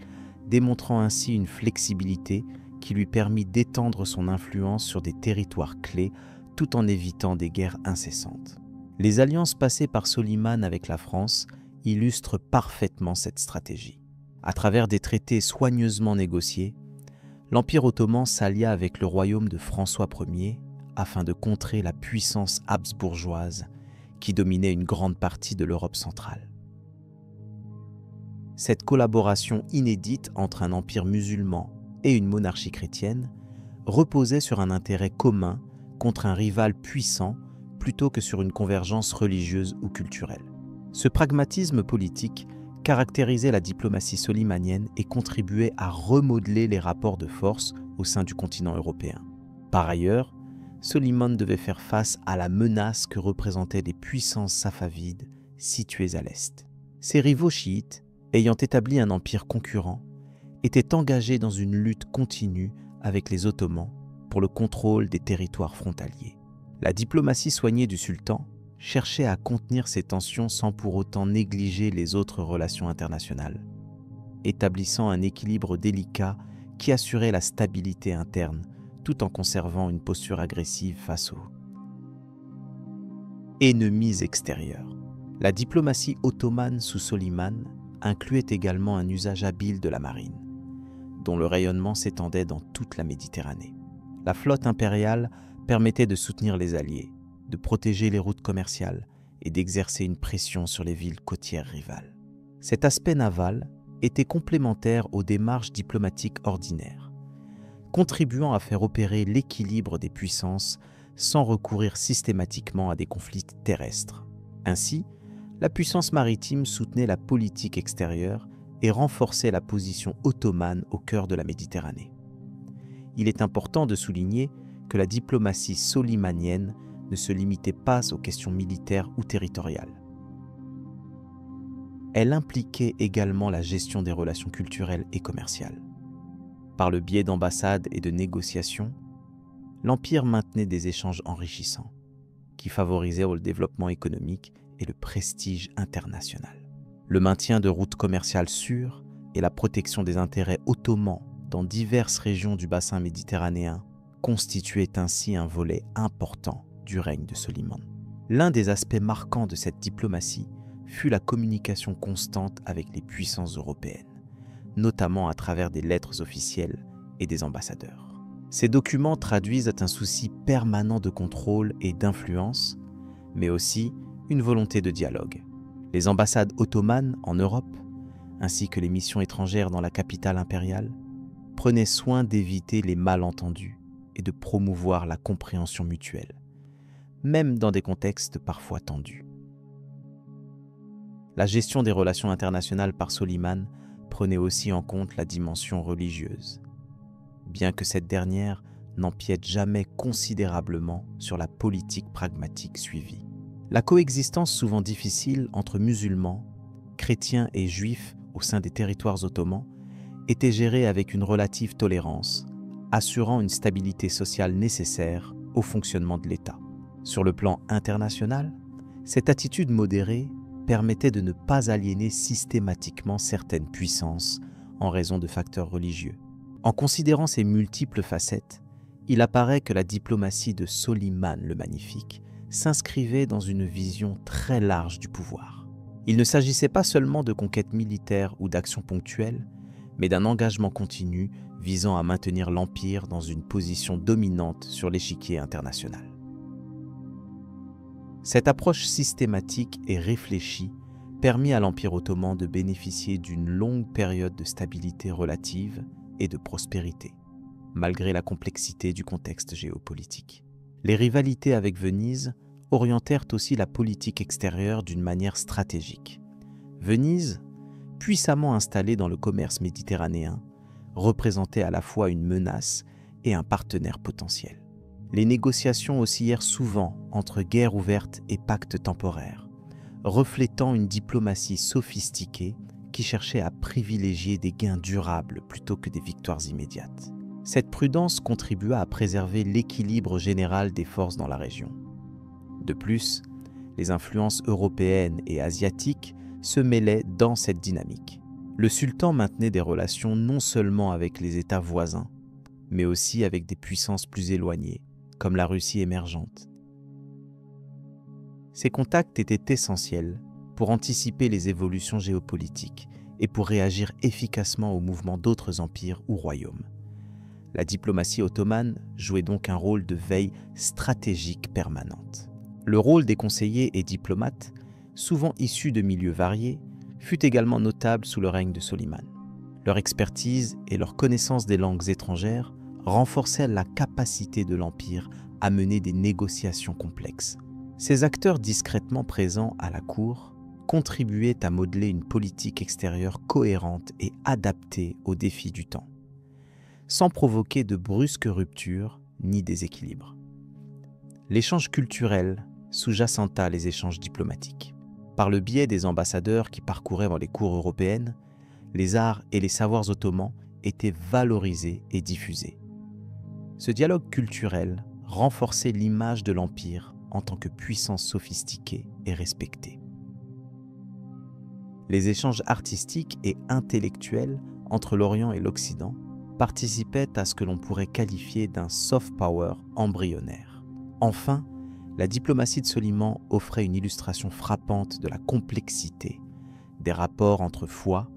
démontrant ainsi une flexibilité qui lui permit d'étendre son influence sur des territoires clés tout en évitant des guerres incessantes. Les alliances passées par Soliman avec la France illustrent parfaitement cette stratégie. À travers des traités soigneusement négociés, l'Empire ottoman s'allia avec le royaume de François Ier afin de contrer la puissance habsbourgeoise qui dominait une grande partie de l'Europe centrale. Cette collaboration inédite entre un empire musulman et une monarchie chrétienne, reposaient sur un intérêt commun contre un rival puissant plutôt que sur une convergence religieuse ou culturelle. Ce pragmatisme politique caractérisait la diplomatie solimanienne et contribuait à remodeler les rapports de force au sein du continent européen. Par ailleurs, Soliman devait faire face à la menace que représentaient les puissances safavides situées à l'est. Ses rivaux chiites, ayant établi un empire concurrent, étaient engagés dans une lutte continue avec les Ottomans pour le contrôle des territoires frontaliers. La diplomatie soignée du sultan cherchait à contenir ces tensions sans pour autant négliger les autres relations internationales, établissant un équilibre délicat qui assurait la stabilité interne tout en conservant une posture agressive face aux ennemis extérieurs. La diplomatie ottomane sous Soliman incluait également un usage habile de la marine, dont le rayonnement s'étendait dans toute la Méditerranée. La flotte impériale permettait de soutenir les alliés, de protéger les routes commerciales et d'exercer une pression sur les villes côtières rivales. Cet aspect naval était complémentaire aux démarches diplomatiques ordinaires, contribuant à faire opérer l'équilibre des puissances sans recourir systématiquement à des conflits terrestres. Ainsi, la puissance maritime soutenait la politique extérieure et renforçait la position ottomane au cœur de la Méditerranée. Il est important de souligner que la diplomatie solimanienne ne se limitait pas aux questions militaires ou territoriales. Elle impliquait également la gestion des relations culturelles et commerciales. Par le biais d'ambassades et de négociations, l'Empire maintenait des échanges enrichissants, qui favorisaient le développement économique et le prestige international. Le maintien de routes commerciales sûres et la protection des intérêts ottomans dans diverses régions du bassin méditerranéen constituaient ainsi un volet important du règne de Soliman. L'un des aspects marquants de cette diplomatie fut la communication constante avec les puissances européennes, notamment à travers des lettres officielles et des ambassadeurs. Ces documents traduisent un souci permanent de contrôle et d'influence, mais aussi une volonté de dialogue. Les ambassades ottomanes en Europe, ainsi que les missions étrangères dans la capitale impériale, prenaient soin d'éviter les malentendus et de promouvoir la compréhension mutuelle, même dans des contextes parfois tendus. La gestion des relations internationales par Soliman prenait aussi en compte la dimension religieuse, bien que cette dernière n'empiète jamais considérablement sur la politique pragmatique suivie. La coexistence souvent difficile entre musulmans, chrétiens et juifs au sein des territoires ottomans était gérée avec une relative tolérance, assurant une stabilité sociale nécessaire au fonctionnement de l'État. Sur le plan international, cette attitude modérée permettait de ne pas aliéner systématiquement certaines puissances en raison de facteurs religieux. En considérant ces multiples facettes, il apparaît que la diplomatie de Soliman le Magnifique s'inscrivait dans une vision très large du pouvoir. Il ne s'agissait pas seulement de conquêtes militaires ou d'actions ponctuelles, mais d'un engagement continu visant à maintenir l'Empire dans une position dominante sur l'échiquier international. Cette approche systématique et réfléchie permit à l'Empire ottoman de bénéficier d'une longue période de stabilité relative et de prospérité, malgré la complexité du contexte géopolitique. Les rivalités avec Venise orientèrent aussi la politique extérieure d'une manière stratégique. Venise, puissamment installée dans le commerce méditerranéen, représentait à la fois une menace et un partenaire potentiel. Les négociations oscillèrent souvent entre guerre ouverte et pacte temporaire, reflétant une diplomatie sophistiquée qui cherchait à privilégier des gains durables plutôt que des victoires immédiates. Cette prudence contribua à préserver l'équilibre général des forces dans la région. De plus, les influences européennes et asiatiques se mêlaient dans cette dynamique. Le sultan maintenait des relations non seulement avec les États voisins, mais aussi avec des puissances plus éloignées, comme la Russie émergente. Ces contacts étaient essentiels pour anticiper les évolutions géopolitiques et pour réagir efficacement aux mouvements d'autres empires ou royaumes. La diplomatie ottomane jouait donc un rôle de veille stratégique permanente. Le rôle des conseillers et diplomates, souvent issus de milieux variés, fut également notable sous le règne de Soliman. Leur expertise et leur connaissance des langues étrangères renforçaient la capacité de l'Empire à mener des négociations complexes. Ces acteurs discrètement présents à la cour contribuaient à modeler une politique extérieure cohérente et adaptée aux défis du temps, sans provoquer de brusques ruptures ni déséquilibres. L'échange culturel sous-jacenta les échanges diplomatiques. Par le biais des ambassadeurs qui parcouraient les cours européennes, les arts et les savoirs ottomans étaient valorisés et diffusés. Ce dialogue culturel renforçait l'image de l'Empire en tant que puissance sophistiquée et respectée. Les échanges artistiques et intellectuels entre l'Orient et l'Occident participaient à ce que l'on pourrait qualifier d'un soft power embryonnaire. Enfin, la diplomatie de Soliman offrait une illustration frappante de la complexité des rapports entre foi,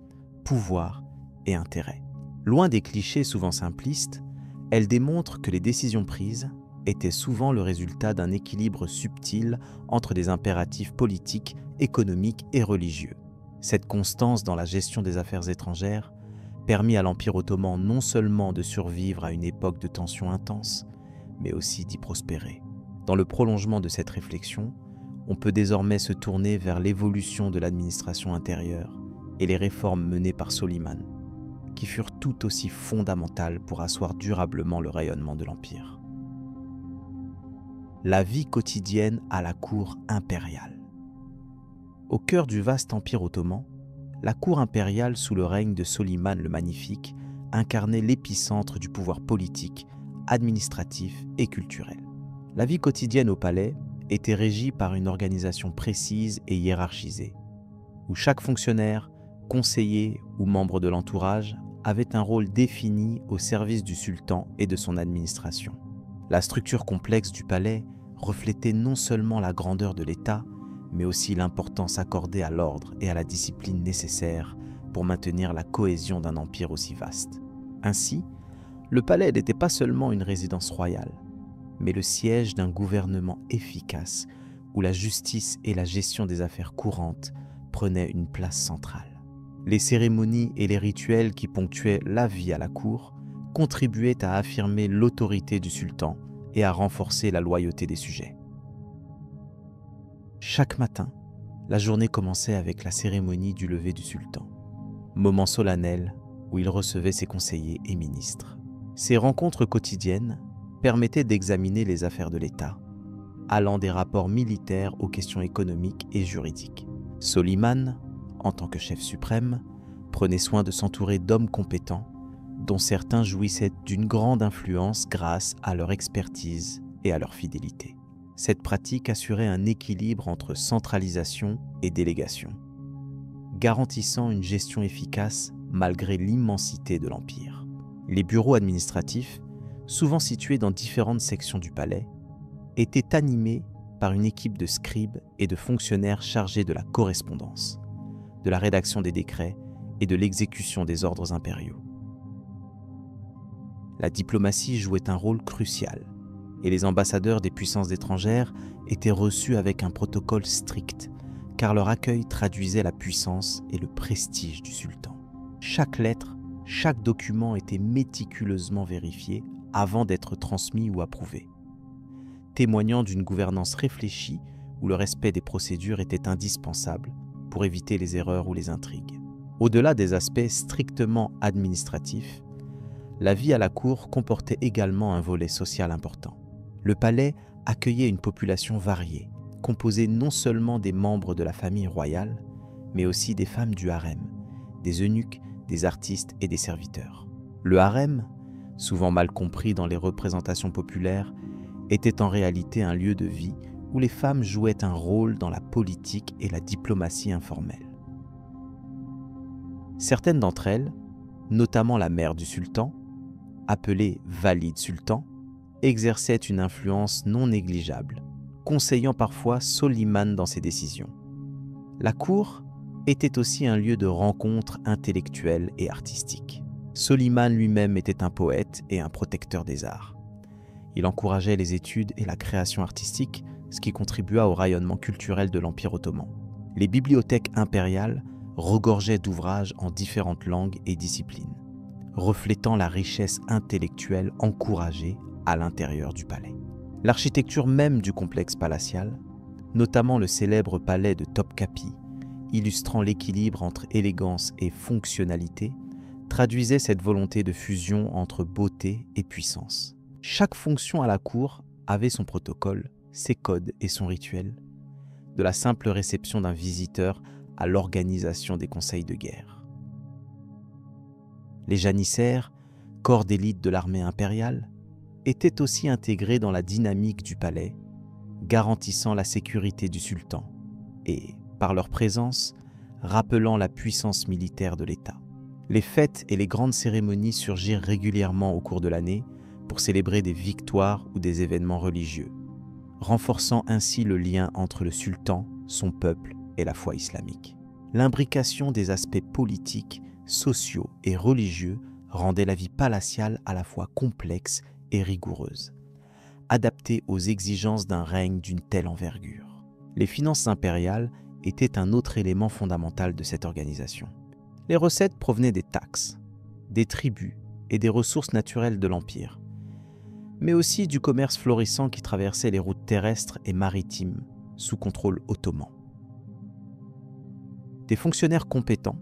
pouvoir et intérêt. Loin des clichés souvent simplistes, elle démontre que les décisions prises étaient souvent le résultat d'un équilibre subtil entre des impératifs politiques, économiques et religieux. Cette constance dans la gestion des affaires étrangères permit à l'Empire ottoman non seulement de survivre à une époque de tensions intenses, mais aussi d'y prospérer. Dans le prolongement de cette réflexion, on peut désormais se tourner vers l'évolution de l'administration intérieure et les réformes menées par Soliman, qui furent tout aussi fondamentales pour asseoir durablement le rayonnement de l'Empire. La vie quotidienne à la cour impériale. Au cœur du vaste empire ottoman, la cour impériale sous le règne de Soliman le Magnifique incarnait l'épicentre du pouvoir politique, administratif et culturel. La vie quotidienne au palais était régie par une organisation précise et hiérarchisée, où chaque fonctionnaire, conseiller ou membre de l'entourage avait un rôle défini au service du sultan et de son administration. La structure complexe du palais reflétait non seulement la grandeur de l'État, mais aussi l'importance accordée à l'ordre et à la discipline nécessaires pour maintenir la cohésion d'un empire aussi vaste. Ainsi, le palais n'était pas seulement une résidence royale, mais le siège d'un gouvernement efficace où la justice et la gestion des affaires courantes prenaient une place centrale. Les cérémonies et les rituels qui ponctuaient la vie à la cour contribuaient à affirmer l'autorité du sultan et à renforcer la loyauté des sujets. Chaque matin, la journée commençait avec la cérémonie du lever du sultan, moment solennel où il recevait ses conseillers et ministres. Ces rencontres quotidiennes permettaient d'examiner les affaires de l'État, allant des rapports militaires aux questions économiques et juridiques. Soliman, en tant que chef suprême, prenait soin de s'entourer d'hommes compétents, dont certains jouissaient d'une grande influence grâce à leur expertise et à leur fidélité. Cette pratique assurait un équilibre entre centralisation et délégation, garantissant une gestion efficace malgré l'immensité de l'Empire. Les bureaux administratifs, souvent situés dans différentes sections du palais, étaient animés par une équipe de scribes et de fonctionnaires chargés de la correspondance, de la rédaction des décrets et de l'exécution des ordres impériaux. La diplomatie jouait un rôle crucial, et les ambassadeurs des puissances étrangères étaient reçus avec un protocole strict, car leur accueil traduisait la puissance et le prestige du sultan. Chaque lettre, chaque document était méticuleusement vérifié avant d'être transmis ou approuvé, témoignant d'une gouvernance réfléchie où le respect des procédures était indispensable pour éviter les erreurs ou les intrigues. Au-delà des aspects strictement administratifs, la vie à la cour comportait également un volet social important. Le palais accueillait une population variée, composée non seulement des membres de la famille royale, mais aussi des femmes du harem, des eunuques, des artistes et des serviteurs. Le harem, souvent mal compris dans les représentations populaires, était en réalité un lieu de vie où les femmes jouaient un rôle dans la politique et la diplomatie informelle. Certaines d'entre elles, notamment la mère du sultan, appelée Valide Sultan, exerçaient une influence non négligeable, conseillant parfois Soliman dans ses décisions. La cour était aussi un lieu de rencontre intellectuelle et artistique. Soliman lui-même était un poète et un protecteur des arts. Il encourageait les études et la création artistique, ce qui contribua au rayonnement culturel de l'Empire ottoman. Les bibliothèques impériales regorgeait d'ouvrages en différentes langues et disciplines, reflétant la richesse intellectuelle encouragée à l'intérieur du palais. L'architecture même du complexe palatial, notamment le célèbre palais de Topkapi, illustrant l'équilibre entre élégance et fonctionnalité, traduisait cette volonté de fusion entre beauté et puissance. Chaque fonction à la cour avait son protocole, ses codes et son rituel, de la simple réception d'un visiteur à l'organisation des conseils de guerre. Les janissaires, corps d'élite de l'armée impériale, étaient aussi intégrés dans la dynamique du palais, garantissant la sécurité du sultan et, par leur présence, rappelant la puissance militaire de l'État. Les fêtes et les grandes cérémonies surgirent régulièrement au cours de l'année pour célébrer des victoires ou des événements religieux, renforçant ainsi le lien entre le sultan, son peuple et la foi islamique. L'imbrication des aspects politiques, sociaux et religieux rendait la vie palatiale à la fois complexe et rigoureuse, adaptée aux exigences d'un règne d'une telle envergure. Les finances impériales étaient un autre élément fondamental de cette organisation. Les recettes provenaient des taxes, des tributs et des ressources naturelles de l'Empire, mais aussi du commerce florissant qui traversait les routes terrestres et maritimes sous contrôle ottoman. Des fonctionnaires compétents,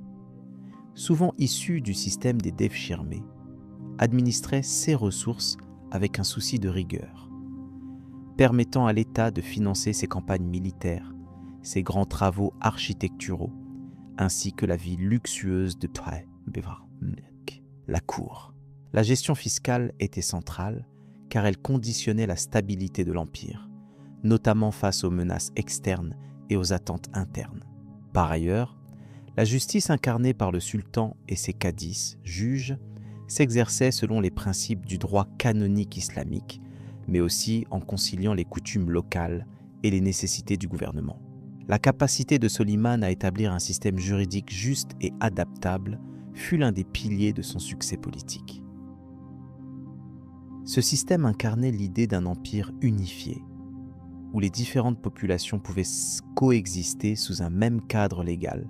souvent issus du système des devshirmés, administraient ces ressources avec un souci de rigueur, permettant à l'État de financer ses campagnes militaires, ses grands travaux architecturaux, ainsi que la vie luxueuse de la cour. La gestion fiscale était centrale car elle conditionnait la stabilité de l'Empire, notamment face aux menaces externes et aux attentes internes. Par ailleurs, la justice incarnée par le sultan et ses cadis, juges, s'exerçait selon les principes du droit canonique islamique, mais aussi en conciliant les coutumes locales et les nécessités du gouvernement. La capacité de Soliman à établir un système juridique juste et adaptable fut l'un des piliers de son succès politique. Ce système incarnait l'idée d'un empire unifié, où les différentes populations pouvaient coexister sous un même cadre légal,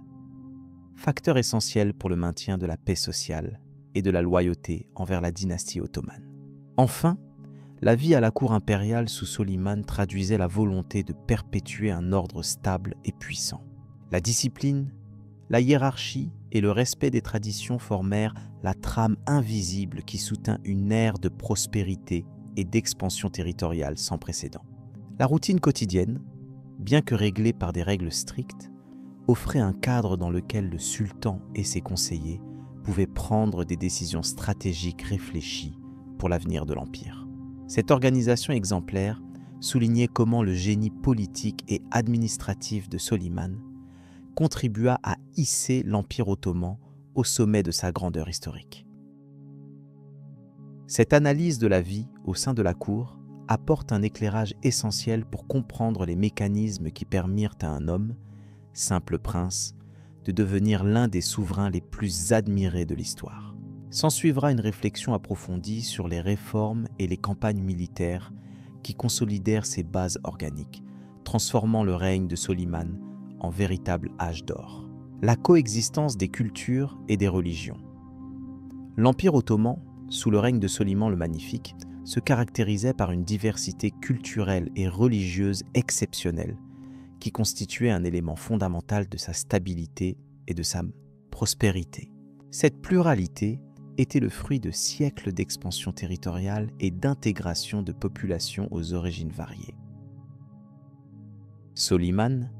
facteur essentiel pour le maintien de la paix sociale et de la loyauté envers la dynastie ottomane. Enfin, la vie à la cour impériale sous Soliman traduisait la volonté de perpétuer un ordre stable et puissant. La discipline, la hiérarchie et le respect des traditions formèrent la trame invisible qui soutint une ère de prospérité et d'expansion territoriale sans précédent. La routine quotidienne, bien que réglée par des règles strictes, offrait un cadre dans lequel le sultan et ses conseillers pouvaient prendre des décisions stratégiques réfléchies pour l'avenir de l'Empire. Cette organisation exemplaire soulignait comment le génie politique et administratif de Soliman contribua à hisser l'Empire ottoman au sommet de sa grandeur historique. Cette analyse de la vie au sein de la cour apporte un éclairage essentiel pour comprendre les mécanismes qui permirent à un homme, simple prince, de devenir l'un des souverains les plus admirés de l'histoire. S'ensuivra une réflexion approfondie sur les réformes et les campagnes militaires qui consolidèrent ses bases organiques, transformant le règne de Soliman en véritable âge d'or. La coexistence des cultures et des religions. L'Empire ottoman, sous le règne de Soliman le Magnifique, se caractérisait par une diversité culturelle et religieuse exceptionnelle qui constituait un élément fondamental de sa stabilité et de sa prospérité. Cette pluralité était le fruit de siècles d'expansion territoriale et d'intégration de populations aux origines variées. Soliman,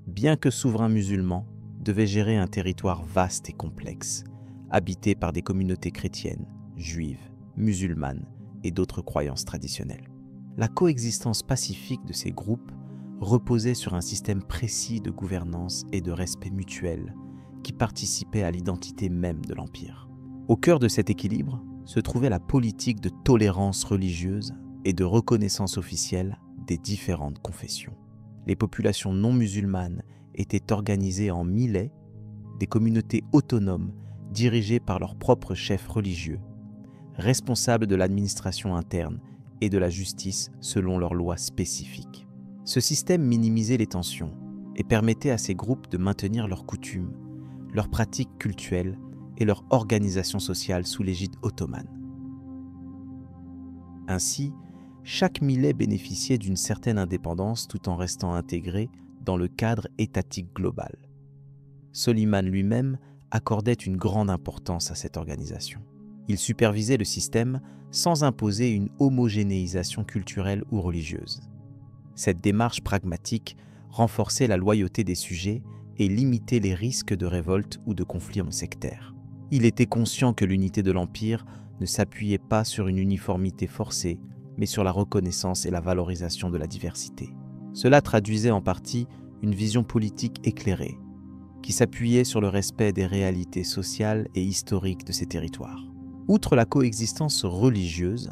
bien que souverain musulman, devait gérer un territoire vaste et complexe, habité par des communautés chrétiennes, juives, musulmanes et d'autres croyances traditionnelles. La coexistence pacifique de ces groupes reposait sur un système précis de gouvernance et de respect mutuel qui participait à l'identité même de l'Empire. Au cœur de cet équilibre se trouvait la politique de tolérance religieuse et de reconnaissance officielle des différentes confessions. Les populations non musulmanes étaient organisées en milais, des communautés autonomes dirigées par leurs propres chefs religieux, responsables de l'administration interne et de la justice selon leurs lois spécifiques. Ce système minimisait les tensions et permettait à ces groupes de maintenir leurs coutumes, leurs pratiques cultuelles et leur organisation sociale sous l'égide ottomane. Ainsi, chaque millet bénéficiait d'une certaine indépendance tout en restant intégré dans le cadre étatique global. Soliman lui-même accordait une grande importance à cette organisation. Il supervisait le système sans imposer une homogénéisation culturelle ou religieuse. Cette démarche pragmatique renforçait la loyauté des sujets et limitait les risques de révolte ou de conflits sectaires. Il était conscient que l'unité de l'Empire ne s'appuyait pas sur une uniformité forcée, mais sur la reconnaissance et la valorisation de la diversité. Cela traduisait en partie une vision politique éclairée, qui s'appuyait sur le respect des réalités sociales et historiques de ces territoires. Outre la coexistence religieuse,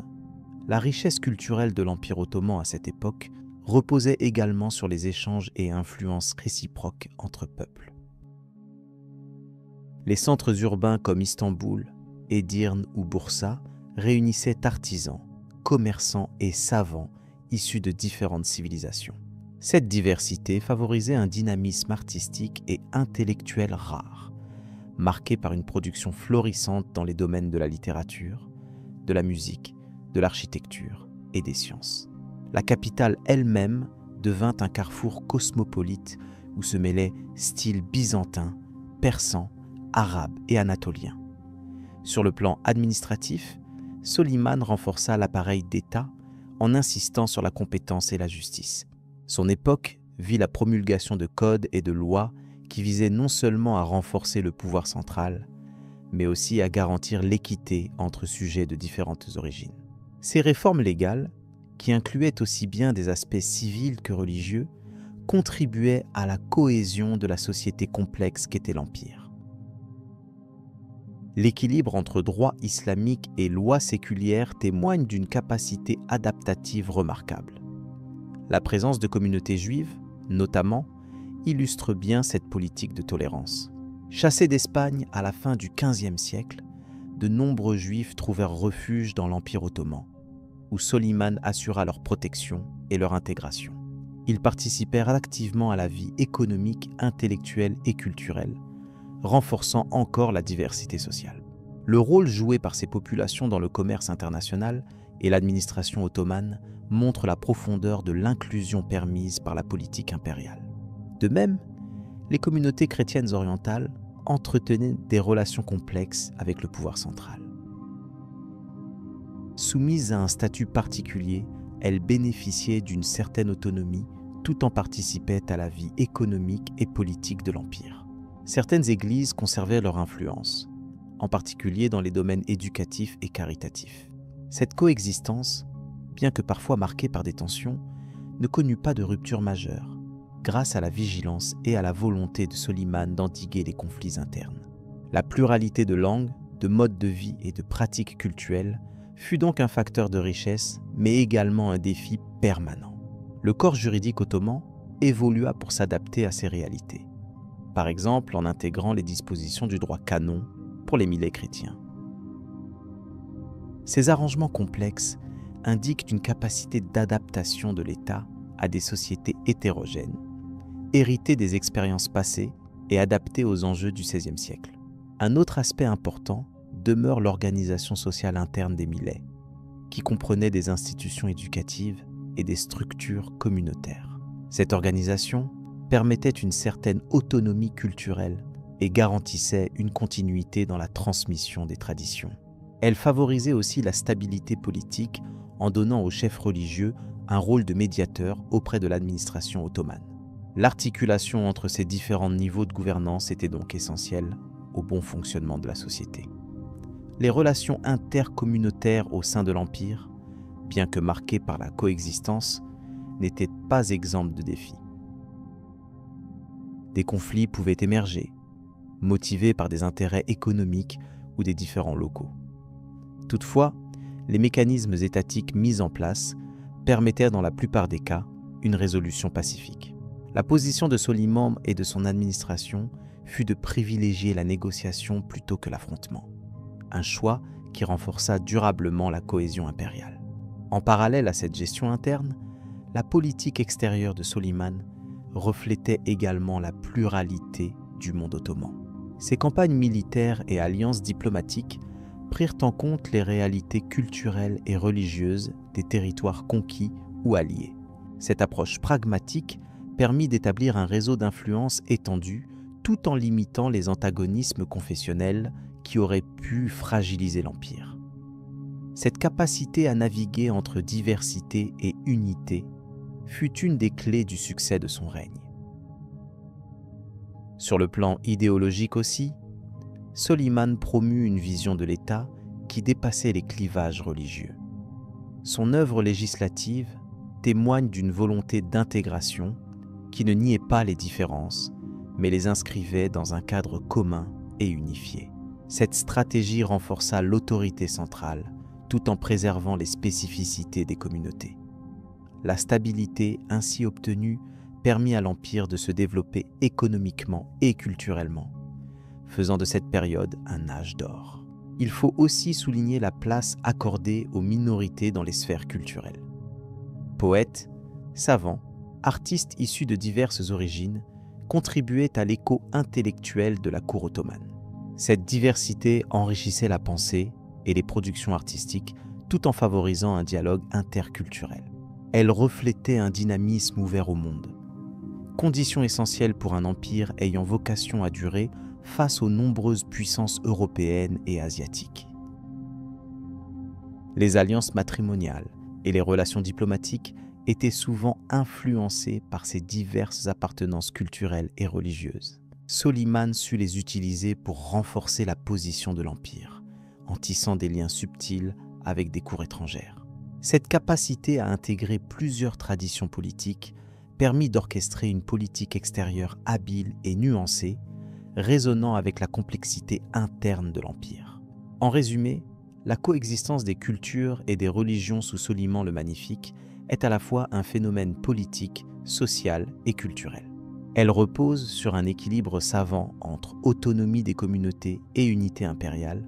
la richesse culturelle de l'Empire ottoman à cette époque reposait également sur les échanges et influences réciproques entre peuples. Les centres urbains comme Istanbul, Edirne ou Bursa réunissaient artisans, commerçants et savants issus de différentes civilisations. Cette diversité favorisait un dynamisme artistique et intellectuel rare, marqué par une production florissante dans les domaines de la littérature, de la musique, de l'architecture et des sciences. La capitale elle-même devint un carrefour cosmopolite où se mêlaient styles byzantins, persans, arabes et anatoliens. Sur le plan administratif, Soliman renforça l'appareil d'État en insistant sur la compétence et la justice. Son époque vit la promulgation de codes et de lois qui visaient non seulement à renforcer le pouvoir central, mais aussi à garantir l'équité entre sujets de différentes origines. Ces réformes légales, qui incluaient aussi bien des aspects civils que religieux, contribuaient à la cohésion de la société complexe qu'était l'Empire. L'équilibre entre droit islamique et loi séculière témoigne d'une capacité adaptative remarquable. La présence de communautés juives, notamment, illustre bien cette politique de tolérance. Chassés d'Espagne à la fin du XVe siècle, de nombreux juifs trouvèrent refuge dans l'Empire ottoman, où Soliman assura leur protection et leur intégration. Ils participèrent activement à la vie économique, intellectuelle et culturelle, renforçant encore la diversité sociale. Le rôle joué par ces populations dans le commerce international et l'administration ottomane montre la profondeur de l'inclusion permise par la politique impériale. De même, les communautés chrétiennes orientales entretenaient des relations complexes avec le pouvoir central. Soumises à un statut particulier, elles bénéficiaient d'une certaine autonomie tout en participaient à la vie économique et politique de l'Empire. Certaines églises conservaient leur influence, en particulier dans les domaines éducatifs et caritatifs. Cette coexistence, bien que parfois marquée par des tensions, ne connut pas de rupture majeure, grâce à la vigilance et à la volonté de Soliman d'endiguer les conflits internes. La pluralité de langues, de modes de vie et de pratiques culturelles fut donc un facteur de richesse, mais également un défi permanent. Le corps juridique ottoman évolua pour s'adapter à ces réalités, par exemple en intégrant les dispositions du droit canon pour les millets chrétiens. Ces arrangements complexes indiquent une capacité d'adaptation de l'État à des sociétés hétérogènes, héritées des expériences passées et adaptées aux enjeux du XVIe siècle. Un autre aspect important demeure l'organisation sociale interne des millets, qui comprenait des institutions éducatives et des structures communautaires. Cette organisation permettait une certaine autonomie culturelle et garantissait une continuité dans la transmission des traditions. Elle favorisait aussi la stabilité politique en donnant aux chefs religieux un rôle de médiateur auprès de l'administration ottomane. L'articulation entre ces différents niveaux de gouvernance était donc essentielle au bon fonctionnement de la société. Les relations intercommunautaires au sein de l'Empire, bien que marquées par la coexistence, n'étaient pas exemptes de défis. Des conflits pouvaient émerger, motivés par des intérêts économiques ou des différends locaux. Toutefois, les mécanismes étatiques mis en place permettaient dans la plupart des cas une résolution pacifique. La position de Soliman et de son administration fut de privilégier la négociation plutôt que l'affrontement, un choix qui renforça durablement la cohésion impériale. En parallèle à cette gestion interne, la politique extérieure de Soliman reflétait également la pluralité du monde ottoman. Ces campagnes militaires et alliances diplomatiques prirent en compte les réalités culturelles et religieuses des territoires conquis ou alliés. Cette approche pragmatique permit d'établir un réseau d'influence étendu tout en limitant les antagonismes confessionnels qui auraient pu fragiliser l'Empire. Cette capacité à naviguer entre diversité et unité fut une des clés du succès de son règne. Sur le plan idéologique aussi, Soliman promut une vision de l'État qui dépassait les clivages religieux. Son œuvre législative témoigne d'une volonté d'intégration qui ne niait pas les différences, mais les inscrivait dans un cadre commun et unifié. Cette stratégie renforça l'autorité centrale tout en préservant les spécificités des communautés. La stabilité ainsi obtenue permit à l'Empire de se développer économiquement et culturellement, faisant de cette période un âge d'or. Il faut aussi souligner la place accordée aux minorités dans les sphères culturelles. Poètes, savants, artistes issus de diverses origines contribuaient à l'écho intellectuel de la cour ottomane. Cette diversité enrichissait la pensée et les productions artistiques tout en favorisant un dialogue interculturel. Elle reflétait un dynamisme ouvert au monde, condition essentielle pour un empire ayant vocation à durer face aux nombreuses puissances européennes et asiatiques. Les alliances matrimoniales et les relations diplomatiques étaient souvent influencées par ces diverses appartenances culturelles et religieuses. Soliman sut les utiliser pour renforcer la position de l'Empire, en tissant des liens subtils avec des cours étrangères. Cette capacité à intégrer plusieurs traditions politiques permit d'orchestrer une politique extérieure habile et nuancée, résonnant avec la complexité interne de l'Empire. En résumé, la coexistence des cultures et des religions sous Soliman le Magnifique est à la fois un phénomène politique, social et culturel. Elle repose sur un équilibre savant entre autonomie des communautés et unité impériale,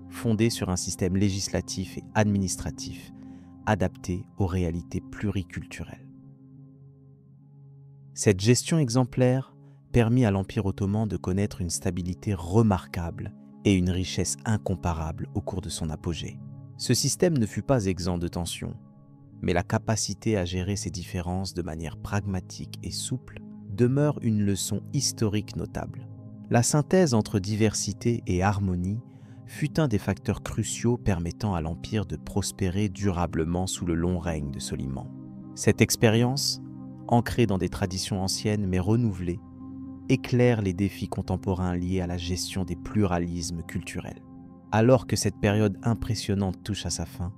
fondée sur un système législatif et administratif adapté aux réalités pluriculturelles. Cette gestion exemplaire permit à l'Empire ottoman de connaître une stabilité remarquable et une richesse incomparable au cours de son apogée. Ce système ne fut pas exempt de tensions, mais la capacité à gérer ces différences de manière pragmatique et souple demeure une leçon historique notable. La synthèse entre diversité et harmonie fut un des facteurs cruciaux permettant à l'Empire de prospérer durablement sous le long règne de Soliman. Cette expérience, ancrée dans des traditions anciennes mais renouvelées, éclaire les défis contemporains liés à la gestion des pluralismes culturels. Alors que cette période impressionnante touche à sa fin,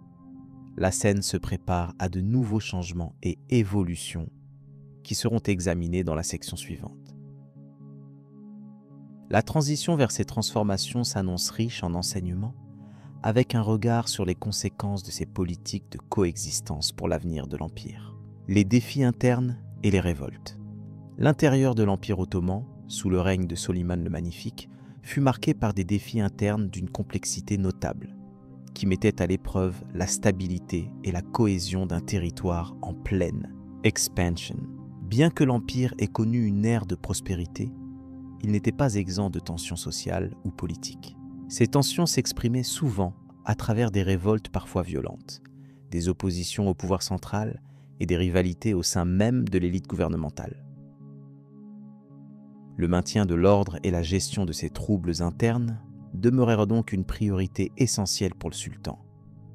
la scène se prépare à de nouveaux changements et évolutions qui seront examinés dans la section suivante. La transition vers ces transformations s'annonce riche en enseignements, avec un regard sur les conséquences de ces politiques de coexistence pour l'avenir de l'Empire. Les défis internes et les révoltes. L'intérieur de l'Empire ottoman, sous le règne de Soliman le Magnifique, fut marqué par des défis internes d'une complexité notable, qui mettaient à l'épreuve la stabilité et la cohésion d'un territoire en pleine expansion. Bien que l'Empire ait connu une ère de prospérité, il n'était pas exempt de tensions sociales ou politiques. Ces tensions s'exprimaient souvent à travers des révoltes parfois violentes, des oppositions au pouvoir central et des rivalités au sein même de l'élite gouvernementale. Le maintien de l'ordre et la gestion de ces troubles internes demeurèrent donc une priorité essentielle pour le sultan,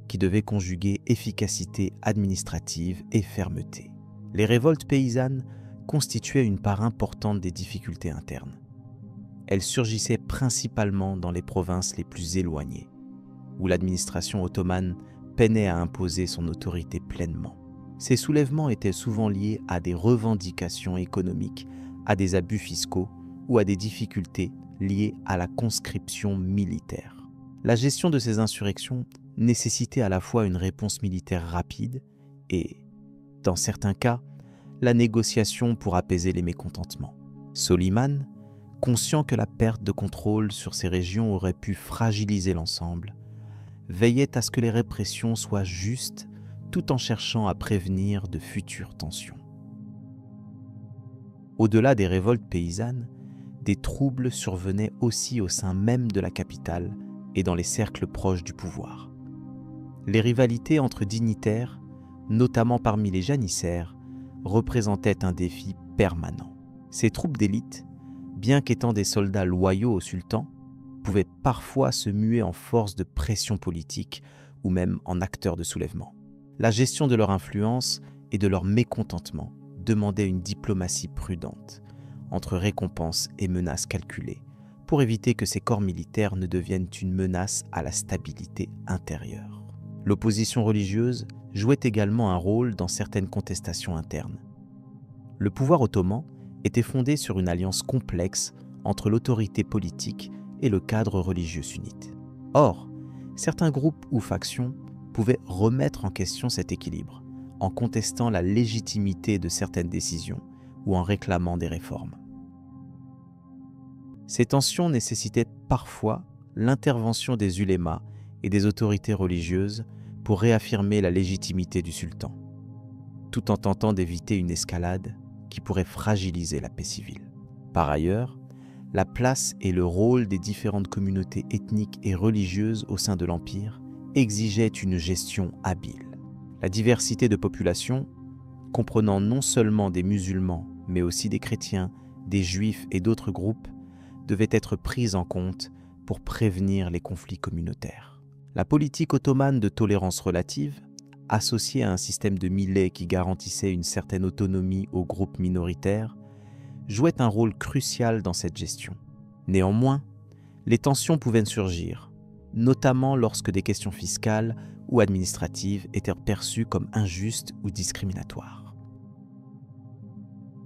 qui devait conjuguer efficacité administrative et fermeté. Les révoltes paysannes constituaient une part importante des difficultés internes. Elles surgissaient principalement dans les provinces les plus éloignées, où l'administration ottomane peinait à imposer son autorité pleinement. Ces soulèvements étaient souvent liés à des revendications économiques, à des abus fiscaux ou à des difficultés liées à la conscription militaire. La gestion de ces insurrections nécessitait à la fois une réponse militaire rapide et, dans certains cas, la négociation pour apaiser les mécontentements. Soliman, conscient que la perte de contrôle sur ces régions aurait pu fragiliser l'ensemble, veillait à ce que les répressions soient justes tout en cherchant à prévenir de futures tensions. Au-delà des révoltes paysannes, des troubles survenaient aussi au sein même de la capitale et dans les cercles proches du pouvoir. Les rivalités entre dignitaires, notamment parmi les janissaires, représentaient un défi permanent. Ces troupes d'élite, bien qu'étant des soldats loyaux au sultan, pouvaient parfois se muer en force de pression politique ou même en acteurs de soulèvement. La gestion de leur influence et de leur mécontentement demandait une diplomatie prudente, entre récompenses et menaces calculées, pour éviter que ces corps militaires ne deviennent une menace à la stabilité intérieure. L'opposition religieuse jouait également un rôle dans certaines contestations internes. Le pouvoir ottoman était fondé sur une alliance complexe entre l'autorité politique et le cadre religieux sunnite. Or, certains groupes ou factions pouvaient remettre en question cet équilibre, en contestant la légitimité de certaines décisions ou en réclamant des réformes. Ces tensions nécessitaient parfois l'intervention des ulémas et des autorités religieuses pour réaffirmer la légitimité du sultan, tout en tentant d'éviter une escalade qui pourrait fragiliser la paix civile. Par ailleurs, la place et le rôle des différentes communautés ethniques et religieuses au sein de l'Empire exigeaient une gestion habile. La diversité de population, comprenant non seulement des musulmans, mais aussi des chrétiens, des juifs et d'autres groupes, devait être prise en compte pour prévenir les conflits communautaires. La politique ottomane de tolérance relative, associée à un système de millets qui garantissait une certaine autonomie aux groupes minoritaires, jouait un rôle crucial dans cette gestion. Néanmoins, les tensions pouvaient surgir, notamment lorsque des questions fiscales ou administratives étaient perçues comme injustes ou discriminatoires.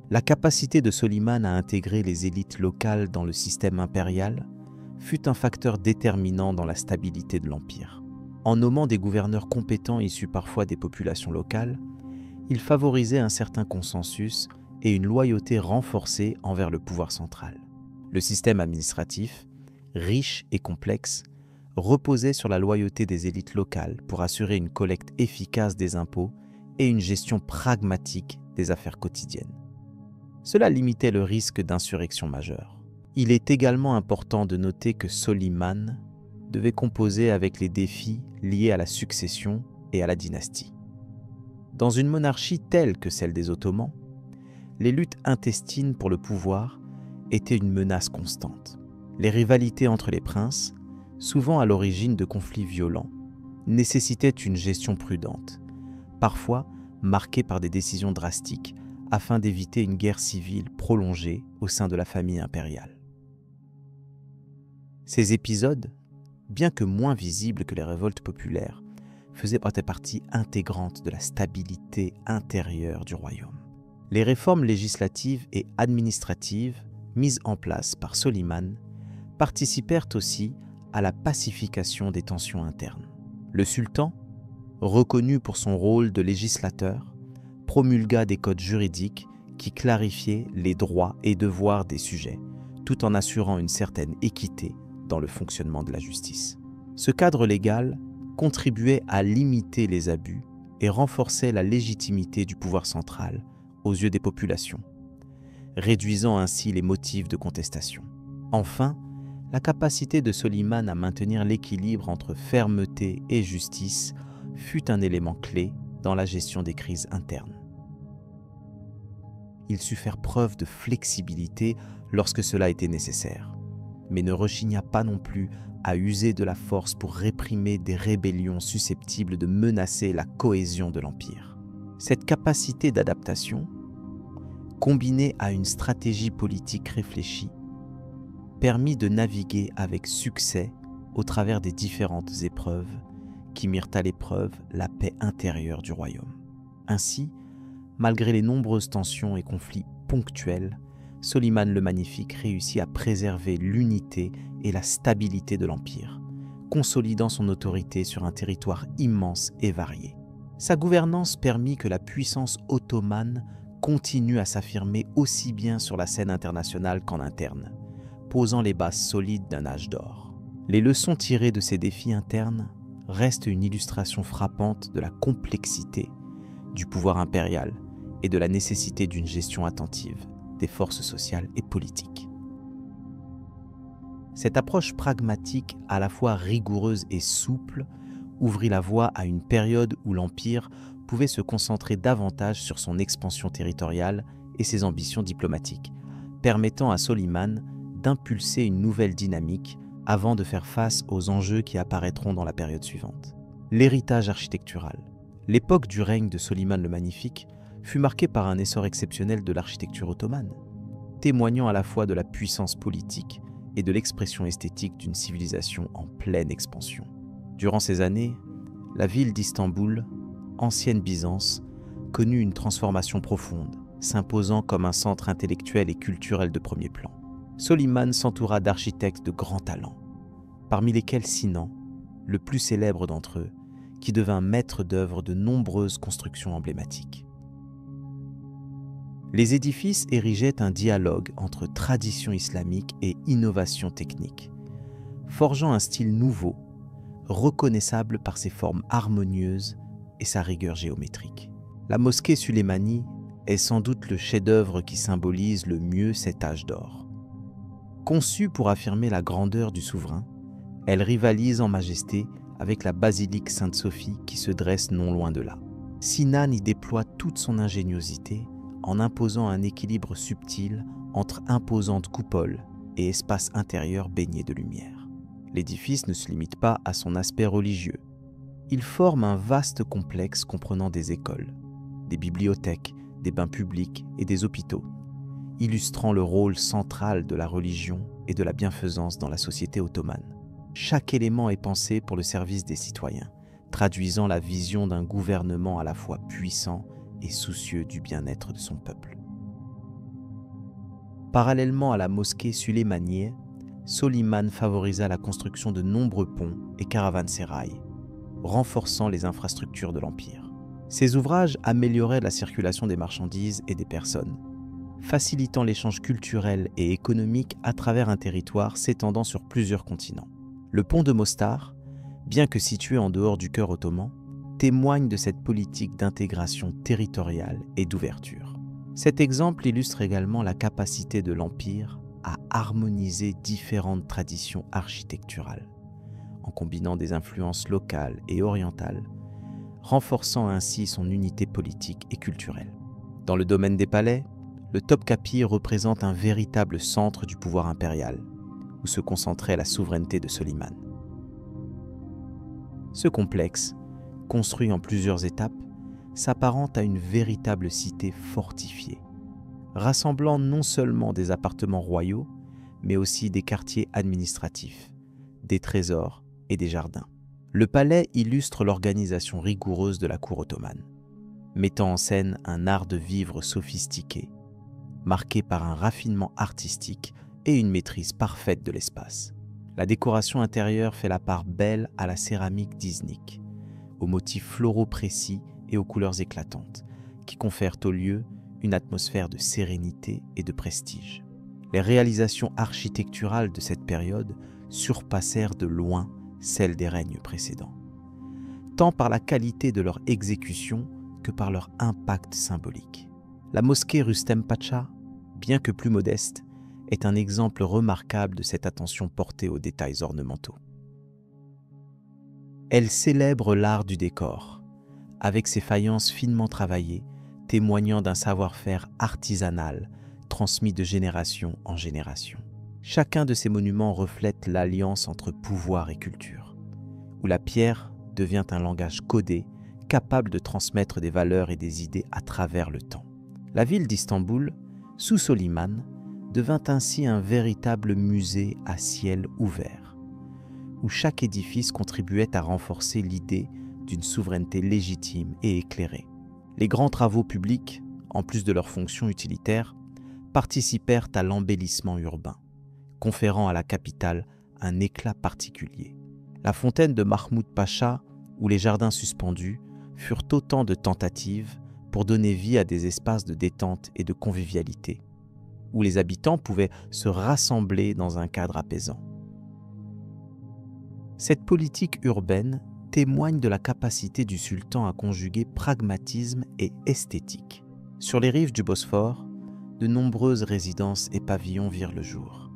La capacité de Soliman à intégrer les élites locales dans le système impérial fut un facteur déterminant dans la stabilité de l'Empire. En nommant des gouverneurs compétents issus parfois des populations locales, il favorisait un certain consensus et une loyauté renforcée envers le pouvoir central. Le système administratif, riche et complexe, reposait sur la loyauté des élites locales pour assurer une collecte efficace des impôts et une gestion pragmatique des affaires quotidiennes. Cela limitait le risque d'insurrection majeure. Il est également important de noter que Soliman devait composer avec les défis liés à la succession et à la dynastie. Dans une monarchie telle que celle des Ottomans, les luttes intestines pour le pouvoir étaient une menace constante. Les rivalités entre les princes, souvent à l'origine de conflits violents, nécessitaient une gestion prudente, parfois marquée par des décisions drastiques afin d'éviter une guerre civile prolongée au sein de la famille impériale. Ces épisodes, bien que moins visibles que les révoltes populaires, faisaient partie intégrante de la stabilité intérieure du royaume. Les réformes législatives et administratives mises en place par Soliman participèrent aussi à la pacification des tensions internes. Le sultan, reconnu pour son rôle de législateur, promulgua des codes juridiques qui clarifiaient les droits et devoirs des sujets, tout en assurant une certaine équité dans le fonctionnement de la justice. Ce cadre légal contribuait à limiter les abus et renforçait la légitimité du pouvoir central aux yeux des populations, réduisant ainsi les motifs de contestation. Enfin, la capacité de Soliman à maintenir l'équilibre entre fermeté et justice fut un élément clé dans la gestion des crises internes. Il sut faire preuve de flexibilité lorsque cela était nécessaire, mais ne rechigna pas non plus à user de la force pour réprimer des rébellions susceptibles de menacer la cohésion de l'Empire. Cette capacité d'adaptation, combinée à une stratégie politique réfléchie, permit de naviguer avec succès au travers des différentes épreuves qui mirent à l'épreuve la paix intérieure du royaume. Ainsi, malgré les nombreuses tensions et conflits ponctuels, Soliman le Magnifique réussit à préserver l'unité et la stabilité de l'Empire, consolidant son autorité sur un territoire immense et varié. Sa gouvernance permit que la puissance ottomane continue à s'affirmer aussi bien sur la scène internationale qu'en interne, posant les bases solides d'un âge d'or. Les leçons tirées de ces défis internes restent une illustration frappante de la complexité du pouvoir impérial et de la nécessité d'une gestion attentive des forces sociales et politiques. Cette approche pragmatique, à la fois rigoureuse et souple, ouvrit la voie à une période où l'Empire pouvait se concentrer davantage sur son expansion territoriale et ses ambitions diplomatiques, permettant à Soliman d'impulser une nouvelle dynamique avant de faire face aux enjeux qui apparaîtront dans la période suivante. L'héritage architectural. L'époque du règne de Soliman le Magnifique fut marquée par un essor exceptionnel de l'architecture ottomane, témoignant à la fois de la puissance politique et de l'expression esthétique d'une civilisation en pleine expansion. Durant ces années, la ville d'Istanbul, ancienne Byzance, connut une transformation profonde, s'imposant comme un centre intellectuel et culturel de premier plan. Soliman s'entoura d'architectes de grand talent, parmi lesquels Sinan, le plus célèbre d'entre eux, qui devint maître d'œuvre de nombreuses constructions emblématiques. Les édifices érigeaient un dialogue entre tradition islamique et innovation technique, forgeant un style nouveau, reconnaissable par ses formes harmonieuses et sa rigueur géométrique. La mosquée Suleymanie est sans doute le chef-d'œuvre qui symbolise le mieux cet âge d'or. Conçue pour affirmer la grandeur du souverain, elle rivalise en majesté avec la basilique Sainte-Sophie qui se dresse non loin de là. Sinan y déploie toute son ingéniosité en imposant un équilibre subtil entre imposantes coupoles et espaces intérieurs baignés de lumière. L'édifice ne se limite pas à son aspect religieux. Il forme un vaste complexe comprenant des écoles, des bibliothèques, des bains publics et des hôpitaux, illustrant le rôle central de la religion et de la bienfaisance dans la société ottomane. Chaque élément est pensé pour le service des citoyens, traduisant la vision d'un gouvernement à la fois puissant et soucieux du bien-être de son peuple. Parallèlement à la mosquée Suleymaniye, Soliman favorisa la construction de nombreux ponts et caravansérails, renforçant les infrastructures de l'Empire. Ces ouvrages amélioraient la circulation des marchandises et des personnes, facilitant l'échange culturel et économique à travers un territoire s'étendant sur plusieurs continents. Le pont de Mostar, bien que situé en dehors du cœur ottoman, témoigne de cette politique d'intégration territoriale et d'ouverture. Cet exemple illustre également la capacité de l'Empire à harmoniser différentes traditions architecturales, en combinant des influences locales et orientales, renforçant ainsi son unité politique et culturelle. Dans le domaine des palais, le Topkapi représente un véritable centre du pouvoir impérial, où se concentrait la souveraineté de Soliman. Ce complexe, construit en plusieurs étapes, s'apparente à une véritable cité fortifiée, rassemblant non seulement des appartements royaux, mais aussi des quartiers administratifs, des trésors et des jardins. Le palais illustre l'organisation rigoureuse de la cour ottomane, mettant en scène un art de vivre sophistiqué, marqué par un raffinement artistique et une maîtrise parfaite de l'espace. La décoration intérieure fait la part belle à la céramique d'Iznik, aux motifs floraux précis et aux couleurs éclatantes, qui confèrent au lieu une atmosphère de sérénité et de prestige. Les réalisations architecturales de cette période surpassèrent de loin celles des règnes précédents, tant par la qualité de leur exécution que par leur impact symbolique. La mosquée Rustem Pacha, bien que plus modeste, est un exemple remarquable de cette attention portée aux détails ornementaux. Elle célèbre l'art du décor, avec ses faïences finement travaillées, témoignant d'un savoir-faire artisanal transmis de génération en génération. Chacun de ces monuments reflète l'alliance entre pouvoir et culture, où la pierre devient un langage codé, capable de transmettre des valeurs et des idées à travers le temps. La ville d'Istanbul, sous Soliman, devint ainsi un véritable musée à ciel ouvert, où chaque édifice contribuait à renforcer l'idée d'une souveraineté légitime et éclairée. Les grands travaux publics, en plus de leurs fonctions utilitaires, participèrent à l'embellissement urbain, conférant à la capitale un éclat particulier. La fontaine de Mahmoud Pacha ou les jardins suspendus furent autant de tentatives pour donner vie à des espaces de détente et de convivialité, où les habitants pouvaient se rassembler dans un cadre apaisant. Cette politique urbaine témoigne de la capacité du sultan à conjuguer pragmatisme et esthétique. Sur les rives du Bosphore, de nombreuses résidences et pavillons virent le jour,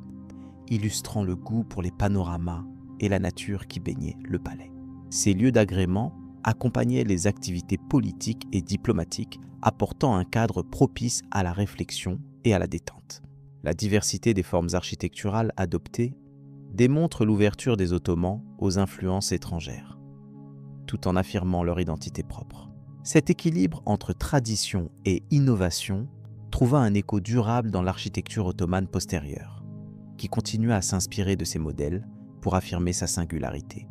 illustrant le goût pour les panoramas et la nature qui baignait le palais. Ces lieux d'agrément accompagnaient les activités politiques et diplomatiques, apportant un cadre propice à la réflexion et à la détente. La diversité des formes architecturales adoptées démontre l'ouverture des Ottomans aux influences étrangères, tout en affirmant leur identité propre. Cet équilibre entre tradition et innovation trouva un écho durable dans l'architecture ottomane postérieure, qui continua à s'inspirer de ces modèles pour affirmer sa singularité.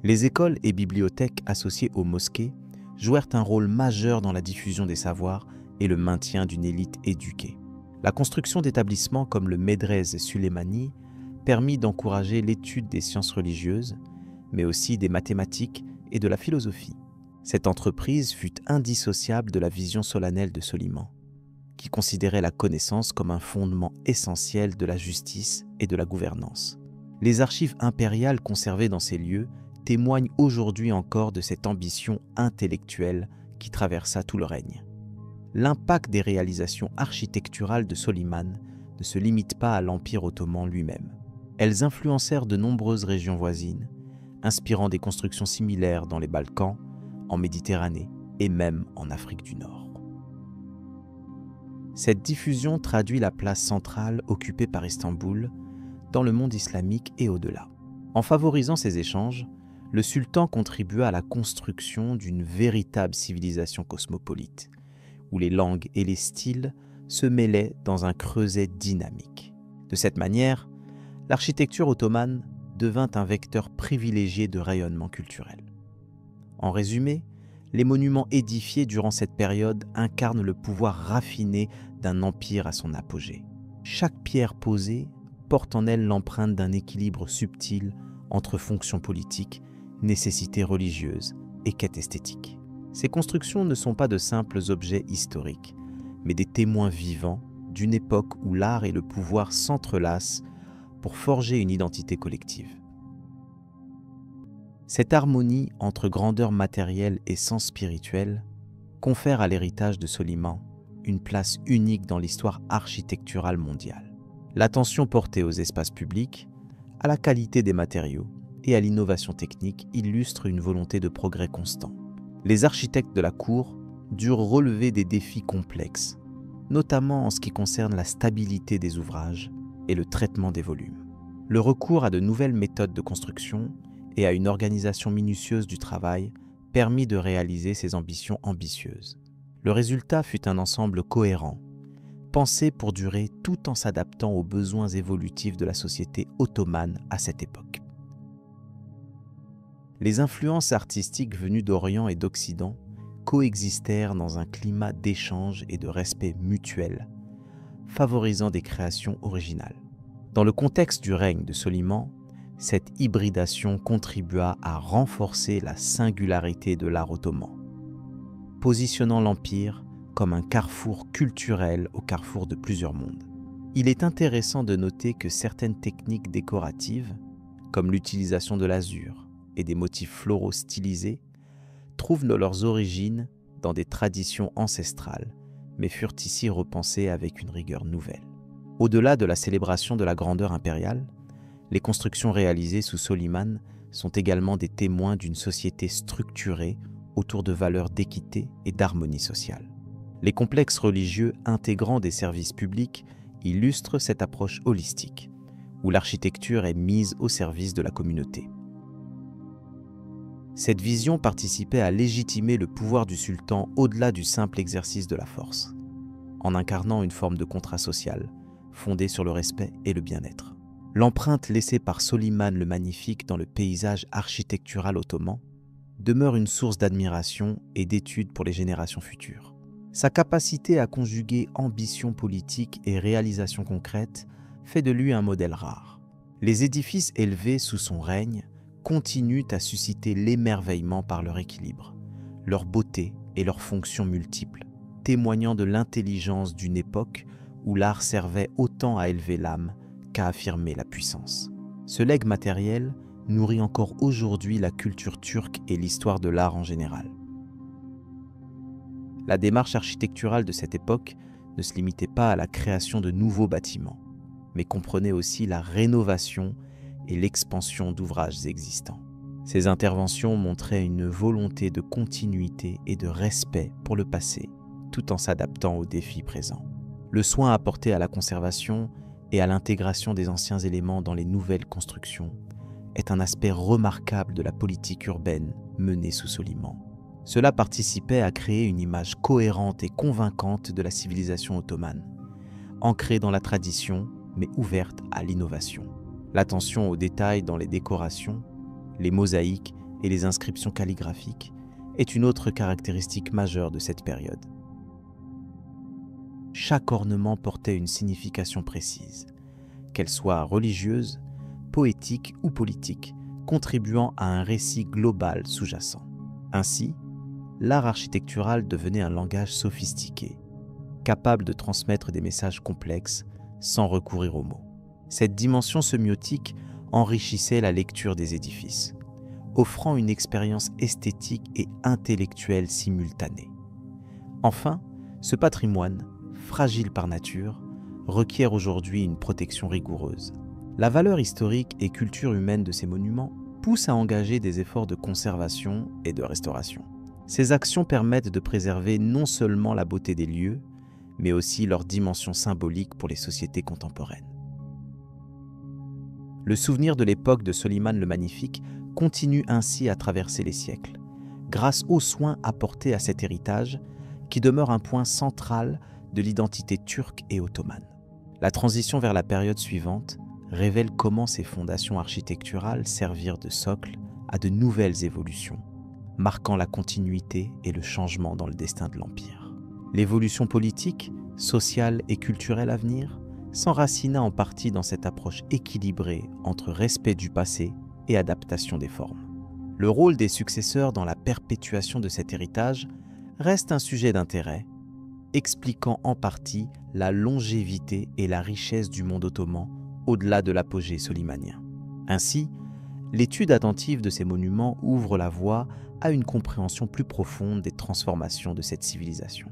Les écoles et bibliothèques associées aux mosquées jouèrent un rôle majeur dans la diffusion des savoirs et le maintien d'une élite éduquée. La construction d'établissements comme le Medrese Süleymani permit d'encourager l'étude des sciences religieuses, mais aussi des mathématiques et de la philosophie. Cette entreprise fut indissociable de la vision solennelle de Soliman, qui considérait la connaissance comme un fondement essentiel de la justice et de la gouvernance. Les archives impériales conservées dans ces lieux témoignent aujourd'hui encore de cette ambition intellectuelle qui traversa tout le règne. L'impact des réalisations architecturales de Soliman ne se limite pas à l'Empire ottoman lui-même. Elles influencèrent de nombreuses régions voisines, inspirant des constructions similaires dans les Balkans, en Méditerranée et même en Afrique du Nord. Cette diffusion traduit la place centrale occupée par Istanbul dans le monde islamique et au-delà. En favorisant ces échanges, le sultan contribua à la construction d'une véritable civilisation cosmopolite, où les langues et les styles se mêlaient dans un creuset dynamique. De cette manière, l'architecture ottomane devint un vecteur privilégié de rayonnement culturel. En résumé, les monuments édifiés durant cette période incarnent le pouvoir raffiné d'un empire à son apogée. Chaque pierre posée porte en elle l'empreinte d'un équilibre subtil entre fonction politique, nécessité religieuse et quête esthétique. Ces constructions ne sont pas de simples objets historiques, mais des témoins vivants d'une époque où l'art et le pouvoir s'entrelacent pour forger une identité collective. Cette harmonie entre grandeur matérielle et sens spirituel confère à l'héritage de Soliman une place unique dans l'histoire architecturale mondiale. L'attention portée aux espaces publics, à la qualité des matériaux et à l'innovation technique illustre une volonté de progrès constant. Les architectes de la cour durent relever des défis complexes, notamment en ce qui concerne la stabilité des ouvrages et le traitement des volumes. Le recours à de nouvelles méthodes de construction et à une organisation minutieuse du travail permit de réaliser ces ambitions ambitieuses. Le résultat fut un ensemble cohérent, pensé pour durer tout en s'adaptant aux besoins évolutifs de la société ottomane à cette époque. Les influences artistiques venues d'Orient et d'Occident coexistèrent dans un climat d'échange et de respect mutuel, favorisant des créations originales. Dans le contexte du règne de Soliman, cette hybridation contribua à renforcer la singularité de l'art ottoman, positionnant l'Empire comme un carrefour culturel au carrefour de plusieurs mondes. Il est intéressant de noter que certaines techniques décoratives, comme l'utilisation de l'azur et des motifs floraux stylisés, trouvent leurs origines dans des traditions ancestrales, mais furent ici repensées avec une rigueur nouvelle. Au-delà de la célébration de la grandeur impériale, les constructions réalisées sous Soliman sont également des témoins d'une société structurée autour de valeurs d'équité et d'harmonie sociale. Les complexes religieux intégrant des services publics illustrent cette approche holistique, où l'architecture est mise au service de la communauté. Cette vision participait à légitimer le pouvoir du sultan au-delà du simple exercice de la force, en incarnant une forme de contrat social fondé sur le respect et le bien-être. L'empreinte laissée par Soliman le Magnifique dans le paysage architectural ottoman demeure une source d'admiration et d'étude pour les générations futures. Sa capacité à conjuguer ambition politique et réalisation concrète fait de lui un modèle rare. Les édifices élevés sous son règne continuent à susciter l'émerveillement par leur équilibre, leur beauté et leurs fonctions multiples, témoignant de l'intelligence d'une époque où l'art servait autant à élever l'âme qu'à affirmer la puissance. Ce legs matériel nourrit encore aujourd'hui la culture turque et l'histoire de l'art en général. La démarche architecturale de cette époque ne se limitait pas à la création de nouveaux bâtiments. mais comprenait aussi la rénovation et l'expansion d'ouvrages existants. Ces interventions montraient une volonté de continuité et de respect pour le passé, tout en s'adaptant aux défis présents. Le soin apporté à la conservation et à l'intégration des anciens éléments dans les nouvelles constructions est un aspect remarquable de la politique urbaine menée sous Soliman. Cela participait à créer une image cohérente et convaincante de la civilisation ottomane, ancrée dans la tradition mais ouverte à l'innovation. L'attention aux détails dans les décorations, les mosaïques et les inscriptions calligraphiques est une autre caractéristique majeure de cette période. Chaque ornement portait une signification précise, qu'elle soit religieuse, poétique ou politique, contribuant à un récit global sous-jacent. Ainsi, l'art architectural devenait un langage sophistiqué, capable de transmettre des messages complexes sans recourir aux mots. Cette dimension sémiotique enrichissait la lecture des édifices, offrant une expérience esthétique et intellectuelle simultanée. Enfin, ce patrimoine, fragile par nature, requiert aujourd'hui une protection rigoureuse. La valeur historique et culture humaine de ces monuments pousse à engager des efforts de conservation et de restauration. Ces actions permettent de préserver non seulement la beauté des lieux, mais aussi leur dimension symbolique pour les sociétés contemporaines. Le souvenir de l'époque de Soliman le Magnifique continue ainsi à traverser les siècles, grâce aux soins apportés à cet héritage qui demeure un point central de l'identité turque et ottomane. La transition vers la période suivante révèle comment ces fondations architecturales servirent de socle à de nouvelles évolutions, marquant la continuité et le changement dans le destin de l'Empire. L'évolution politique, sociale et culturelle à venir s'enracina en partie dans cette approche équilibrée entre respect du passé et adaptation des formes. Le rôle des successeurs dans la perpétuation de cet héritage reste un sujet d'intérêt, expliquant en partie la longévité et la richesse du monde ottoman au-delà de l'apogée solimanien. Ainsi, l'étude attentive de ces monuments ouvre la voie à une compréhension plus profonde des transformations de cette civilisation.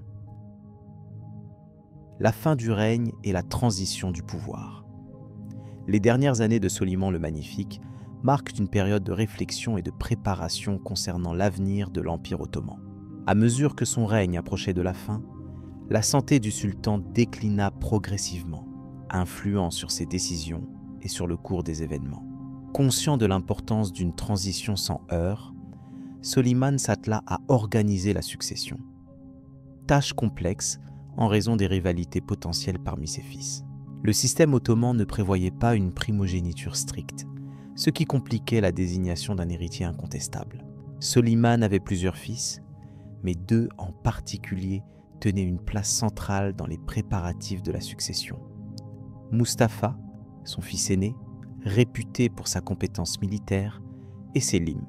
La fin du règne et la transition du pouvoir. Les dernières années de Soliman le Magnifique marquent une période de réflexion et de préparation concernant l'avenir de l'Empire ottoman. À mesure que son règne approchait de la fin, la santé du sultan déclina progressivement, influant sur ses décisions et sur le cours des événements. Conscient de l'importance d'une transition sans heurts, Soliman s'attela à organiser la succession. Tâche complexe en raison des rivalités potentielles parmi ses fils. Le système ottoman ne prévoyait pas une primogéniture stricte, ce qui compliquait la désignation d'un héritier incontestable. Soliman avait plusieurs fils, mais deux en particulier tenaient une place centrale dans les préparatifs de la succession. Mustapha, son fils aîné, réputé pour sa compétence militaire, et Selim,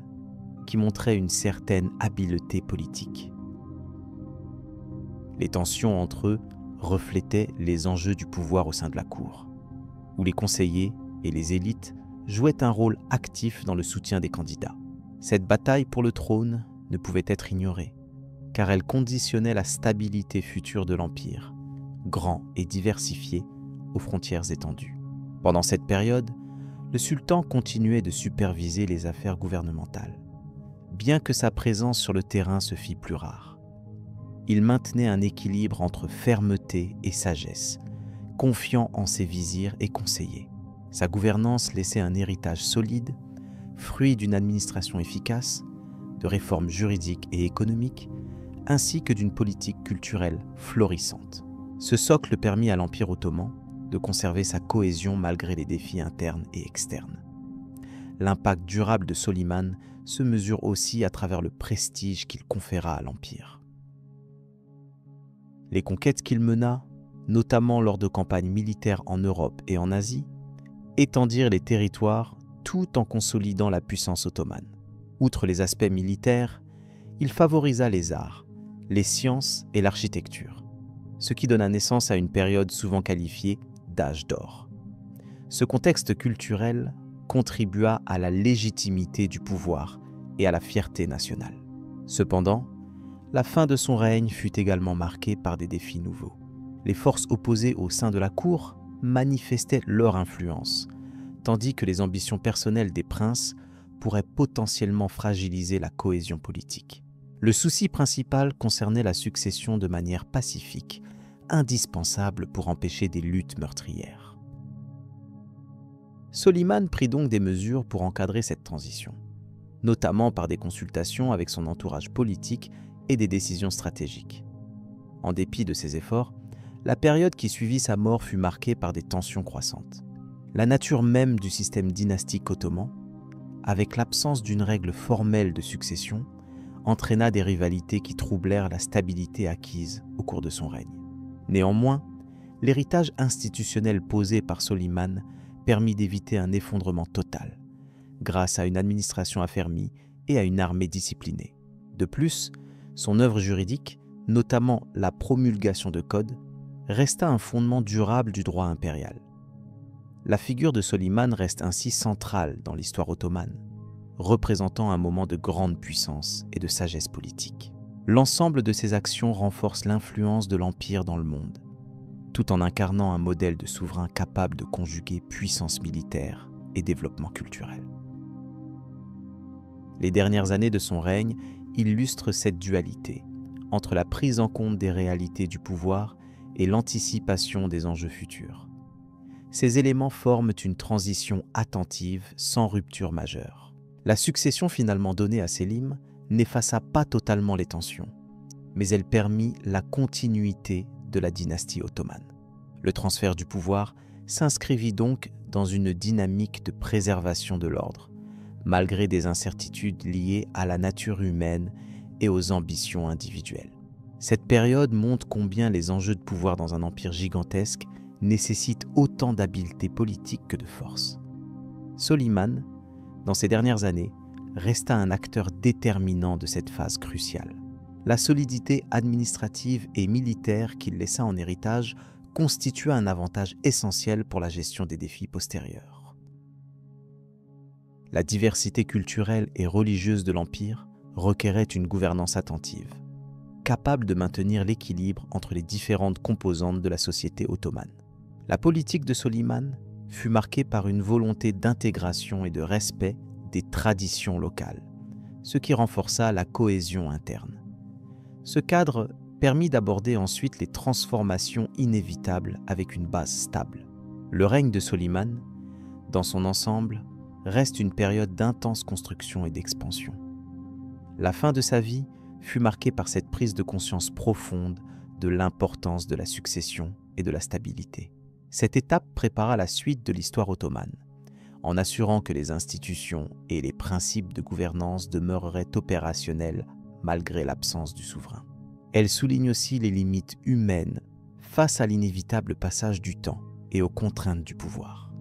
qui montrait une certaine habileté politique. Les tensions entre eux reflétaient les enjeux du pouvoir au sein de la cour, où les conseillers et les élites jouaient un rôle actif dans le soutien des candidats. Cette bataille pour le trône ne pouvait être ignorée, car elle conditionnait la stabilité future de l'Empire, grand et diversifié, aux frontières étendues. Pendant cette période, le sultan continuait de superviser les affaires gouvernementales, bien que sa présence sur le terrain se fît plus rare. Il maintenait un équilibre entre fermeté et sagesse, confiant en ses vizirs et conseillers. Sa gouvernance laissait un héritage solide, fruit d'une administration efficace, de réformes juridiques et économiques, ainsi que d'une politique culturelle florissante. Ce socle permit à l'Empire ottoman de conserver sa cohésion malgré les défis internes et externes. L'impact durable de Soliman se mesure aussi à travers le prestige qu'il conféra à l'Empire. Les conquêtes qu'il mena, notamment lors de campagnes militaires en Europe et en Asie, étendirent les territoires tout en consolidant la puissance ottomane. Outre les aspects militaires, il favorisa les arts, les sciences et l'architecture, ce qui donna naissance à une période souvent qualifiée d'âge d'or. Ce contexte culturel contribua à la légitimité du pouvoir et à la fierté nationale. Cependant, la fin de son règne fut également marquée par des défis nouveaux. Les forces opposées au sein de la cour manifestaient leur influence, tandis que les ambitions personnelles des princes pourraient potentiellement fragiliser la cohésion politique. Le souci principal concernait la succession de manière pacifique, indispensable pour empêcher des luttes meurtrières. Soliman prit donc des mesures pour encadrer cette transition, notamment par des consultations avec son entourage politique et des décisions stratégiques. En dépit de ses efforts, la période qui suivit sa mort fut marquée par des tensions croissantes. La nature même du système dynastique ottoman, avec l'absence d'une règle formelle de succession, entraîna des rivalités qui troublèrent la stabilité acquise au cours de son règne. Néanmoins, l'héritage institutionnel posé par Soliman permit d'éviter un effondrement total, grâce à une administration affermie et à une armée disciplinée. De plus, son œuvre juridique, notamment la promulgation de codes, resta un fondement durable du droit impérial. La figure de Soliman reste ainsi centrale dans l'histoire ottomane, représentant un moment de grande puissance et de sagesse politique. L'ensemble de ses actions renforce l'influence de l'Empire dans le monde, tout en incarnant un modèle de souverain capable de conjuguer puissance militaire et développement culturel. Les dernières années de son règne illustrent cette dualité entre la prise en compte des réalités du pouvoir et l'anticipation des enjeux futurs. Ces éléments forment une transition attentive sans rupture majeure. La succession finalement donnée à Sélim n'effaça pas totalement les tensions, mais elle permit la continuité de la dynastie ottomane. Le transfert du pouvoir s'inscrivit donc dans une dynamique de préservation de l'ordre, malgré des incertitudes liées à la nature humaine et aux ambitions individuelles. Cette période montre combien les enjeux de pouvoir dans un empire gigantesque nécessitent autant d'habileté politique que de force. Soliman, dans ces dernières années, resta un acteur déterminant de cette phase cruciale. La solidité administrative et militaire qu'il laissa en héritage constitua un avantage essentiel pour la gestion des défis postérieurs. La diversité culturelle et religieuse de l'Empire requérait une gouvernance attentive, capable de maintenir l'équilibre entre les différentes composantes de la société ottomane. La politique de Soliman fut marquée par une volonté d'intégration et de respect des traditions locales, ce qui renforça la cohésion interne. Ce cadre permit d'aborder ensuite les transformations inévitables avec une base stable. Le règne de Soliman, dans son ensemble, reste une période d'intense construction et d'expansion. La fin de sa vie fut marquée par cette prise de conscience profonde de l'importance de la succession et de la stabilité. Cette étape prépara la suite de l'histoire ottomane, en assurant que les institutions et les principes de gouvernance demeureraient opérationnels malgré l'absence du souverain. Elle souligne aussi les limites humaines face à l'inévitable passage du temps et aux contraintes du pouvoir.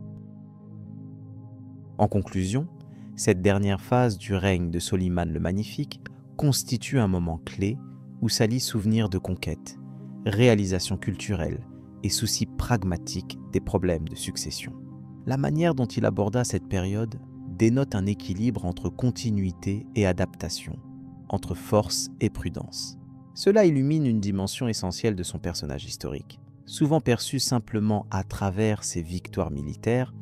En conclusion, cette dernière phase du règne de Soliman le Magnifique constitue un moment clé où s'allient souvenirs de conquête, réalisations culturelles et soucis pragmatiques des problèmes de succession. La manière dont il aborda cette période dénote un équilibre entre continuité et adaptation, entre force et prudence. Cela illumine une dimension essentielle de son personnage historique, souvent perçu simplement à travers ses victoires militaires,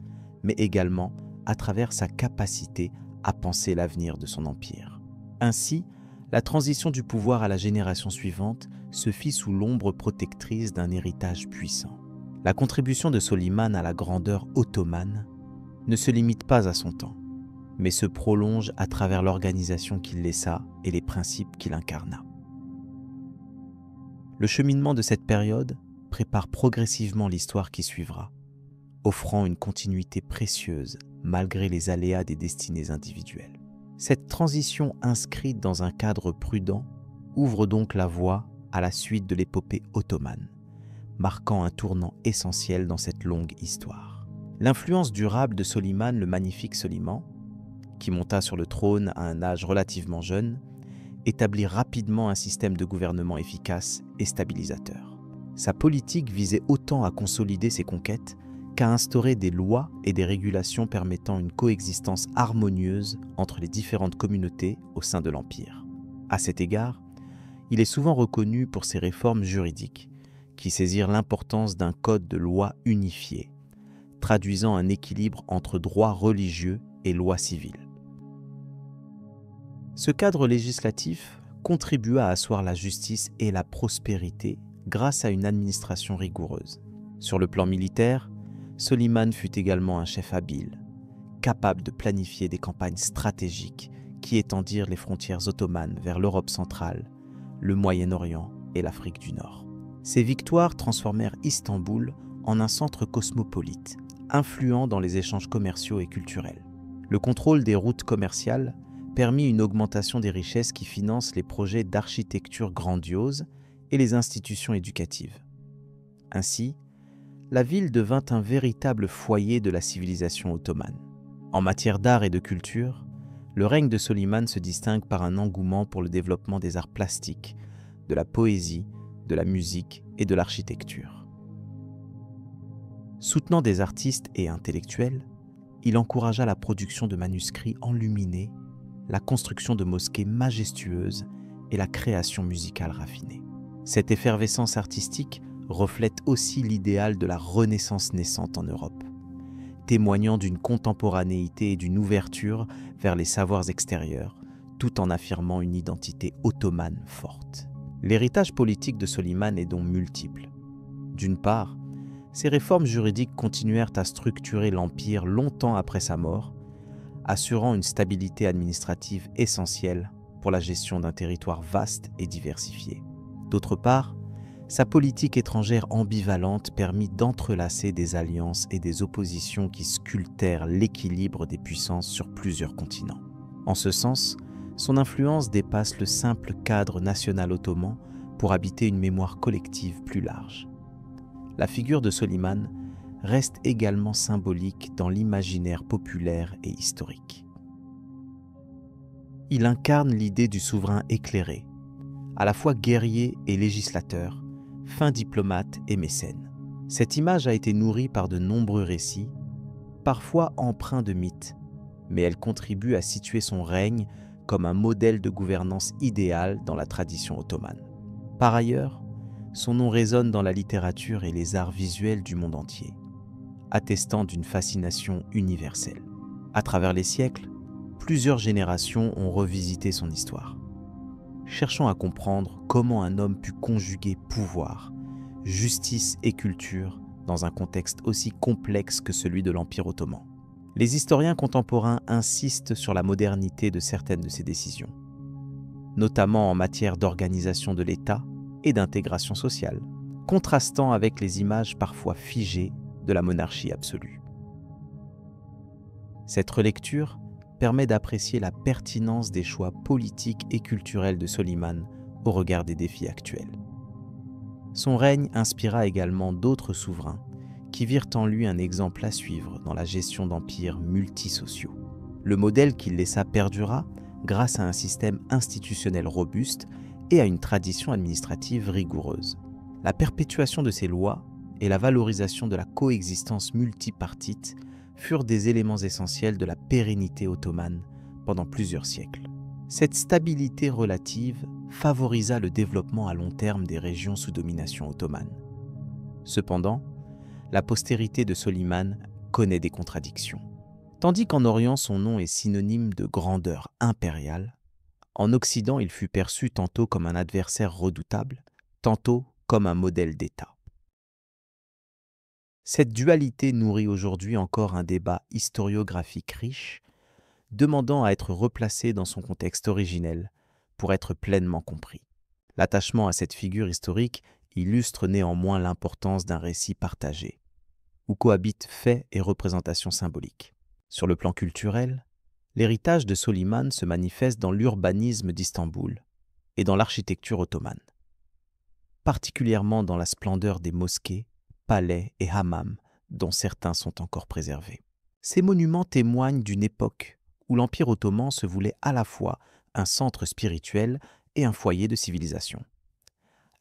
mais également à travers sa capacité à penser l'avenir de son empire. Ainsi, la transition du pouvoir à la génération suivante se fit sous l'ombre protectrice d'un héritage puissant. La contribution de Soliman à la grandeur ottomane ne se limite pas à son temps, mais se prolonge à travers l'organisation qu'il laissa et les principes qu'il incarna. Le cheminement de cette période prépare progressivement l'histoire qui suivra, offrant une continuité précieuse malgré les aléas des destinées individuelles. Cette transition inscrite dans un cadre prudent ouvre donc la voie à la suite de l'épopée ottomane, marquant un tournant essentiel dans cette longue histoire. L'influence durable de Soliman le Magnifique Soliman, qui monta sur le trône à un âge relativement jeune, établit rapidement un système de gouvernement efficace et stabilisateur. Sa politique visait autant à consolider ses conquêtes qu'à instaurer des lois et des régulations permettant une coexistence harmonieuse entre les différentes communautés au sein de l'Empire. À cet égard, il est souvent reconnu pour ses réformes juridiques, qui saisirent l'importance d'un code de loi unifié, traduisant un équilibre entre droit religieux et loi civile. Ce cadre législatif contribua à asseoir la justice et la prospérité grâce à une administration rigoureuse. Sur le plan militaire, Soliman fut également un chef habile, capable de planifier des campagnes stratégiques qui étendirent les frontières ottomanes vers l'Europe centrale, le Moyen-Orient et l'Afrique du Nord. Ces victoires transformèrent Istanbul en un centre cosmopolite, influent dans les échanges commerciaux et culturels. Le contrôle des routes commerciales permit une augmentation des richesses qui financent les projets d'architecture grandiose et les institutions éducatives. Ainsi, la ville devint un véritable foyer de la civilisation ottomane. En matière d'art et de culture, le règne de Soliman se distingue par un engouement pour le développement des arts plastiques, de la poésie, de la musique et de l'architecture. Soutenant des artistes et intellectuels, il encouragea la production de manuscrits enluminés, la construction de mosquées majestueuses et la création musicale raffinée. Cette effervescence artistique reflète aussi l'idéal de la Renaissance naissante en Europe, témoignant d'une contemporanéité et d'une ouverture vers les savoirs extérieurs, tout en affirmant une identité ottomane forte. L'héritage politique de Soliman est donc multiple. D'une part, ses réformes juridiques continuèrent à structurer l'empire longtemps après sa mort, assurant une stabilité administrative essentielle pour la gestion d'un territoire vaste et diversifié. D'autre part, sa politique étrangère ambivalente permit d'entrelacer des alliances et des oppositions qui sculptèrent l'équilibre des puissances sur plusieurs continents. En ce sens, son influence dépasse le simple cadre national ottoman pour habiter une mémoire collective plus large. La figure de Soliman reste également symbolique dans l'imaginaire populaire et historique. Il incarne l'idée du souverain éclairé, à la fois guerrier et législateur, fin diplomate et mécène. Cette image a été nourrie par de nombreux récits, parfois empreints de mythes, mais elle contribue à situer son règne comme un modèle de gouvernance idéal dans la tradition ottomane. Par ailleurs, son nom résonne dans la littérature et les arts visuels du monde entier, attestant d'une fascination universelle. À travers les siècles, plusieurs générations ont revisité son histoire, cherchant à comprendre comment un homme put conjuguer pouvoir, justice et culture dans un contexte aussi complexe que celui de l'Empire ottoman. Les historiens contemporains insistent sur la modernité de certaines de ses décisions, notamment en matière d'organisation de l'État et d'intégration sociale, contrastant avec les images parfois figées de la monarchie absolue. Cette relecture permet d'apprécier la pertinence des choix politiques et culturels de Soliman au regard des défis actuels. Son règne inspira également d'autres souverains qui virent en lui un exemple à suivre dans la gestion d'empires multisociaux. Le modèle qu'il laissa perdura grâce à un système institutionnel robuste et à une tradition administrative rigoureuse. La perpétuation de ces lois et la valorisation de la coexistence multipartite furent des éléments essentiels de la pérennité ottomane pendant plusieurs siècles. Cette stabilité relative favorisa le développement à long terme des régions sous domination ottomane. Cependant, la postérité de Soliman connaît des contradictions. Tandis qu'en Orient son nom est synonyme de grandeur impériale, en Occident il fut perçu tantôt comme un adversaire redoutable, tantôt comme un modèle d'État. Cette dualité nourrit aujourd'hui encore un débat historiographique riche, demandant à être replacé dans son contexte originel pour être pleinement compris. L'attachement à cette figure historique illustre néanmoins l'importance d'un récit partagé, où cohabitent faits et représentations symboliques. Sur le plan culturel, l'héritage de Soliman se manifeste dans l'urbanisme d'Istanbul et dans l'architecture ottomane, particulièrement dans la splendeur des mosquées, palais et hammams, dont certains sont encore préservés. Ces monuments témoignent d'une époque où l'Empire ottoman se voulait à la fois un centre spirituel et un foyer de civilisation.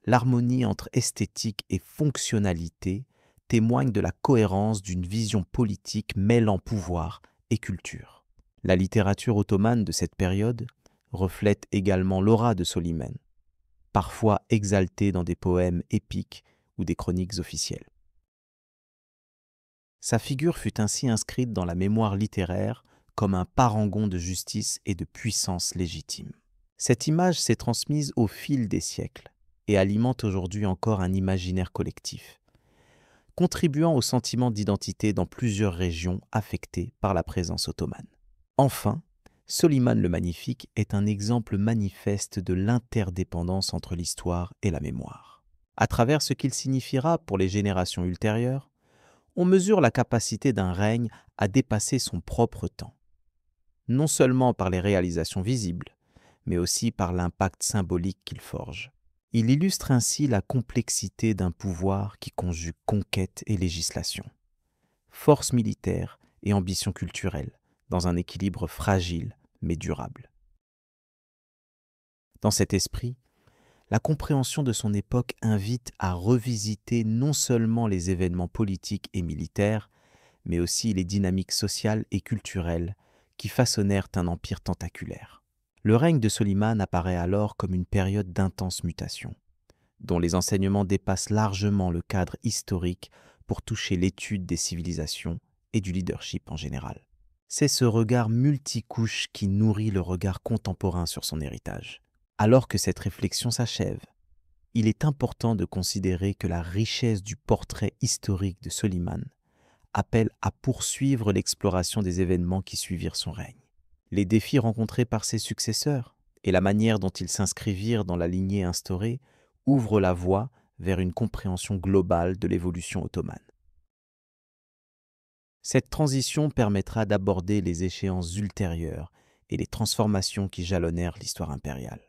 L'harmonie entre esthétique et fonctionnalité témoigne de la cohérence d'une vision politique mêlant pouvoir et culture. La littérature ottomane de cette période reflète également l'aura de Soliman, parfois exaltée dans des poèmes épiques ou des chroniques officielles. Sa figure fut ainsi inscrite dans la mémoire littéraire comme un parangon de justice et de puissance légitime. Cette image s'est transmise au fil des siècles et alimente aujourd'hui encore un imaginaire collectif, contribuant au sentiment d'identité dans plusieurs régions affectées par la présence ottomane. Enfin, Soliman le Magnifique est un exemple manifeste de l'interdépendance entre l'histoire et la mémoire. À travers ce qu'il signifiera pour les générations ultérieures, on mesure la capacité d'un règne à dépasser son propre temps, non seulement par les réalisations visibles, mais aussi par l'impact symbolique qu'il forge. Il illustre ainsi la complexité d'un pouvoir qui conjugue conquête et législation, force militaire et ambition culturelle, dans un équilibre fragile mais durable. Dans cet esprit, la compréhension de son époque invite à revisiter non seulement les événements politiques et militaires, mais aussi les dynamiques sociales et culturelles qui façonnèrent un empire tentaculaire. Le règne de Soliman apparaît alors comme une période d'intense mutation, dont les enseignements dépassent largement le cadre historique pour toucher l'étude des civilisations et du leadership en général. C'est ce regard multicouche qui nourrit le regard contemporain sur son héritage. Alors que cette réflexion s'achève, il est important de considérer que la richesse du portrait historique de Soliman appelle à poursuivre l'exploration des événements qui suivirent son règne. Les défis rencontrés par ses successeurs et la manière dont ils s'inscrivirent dans la lignée instaurée ouvrent la voie vers une compréhension globale de l'évolution ottomane. Cette transition permettra d'aborder les échéances ultérieures et les transformations qui jalonnèrent l'histoire impériale.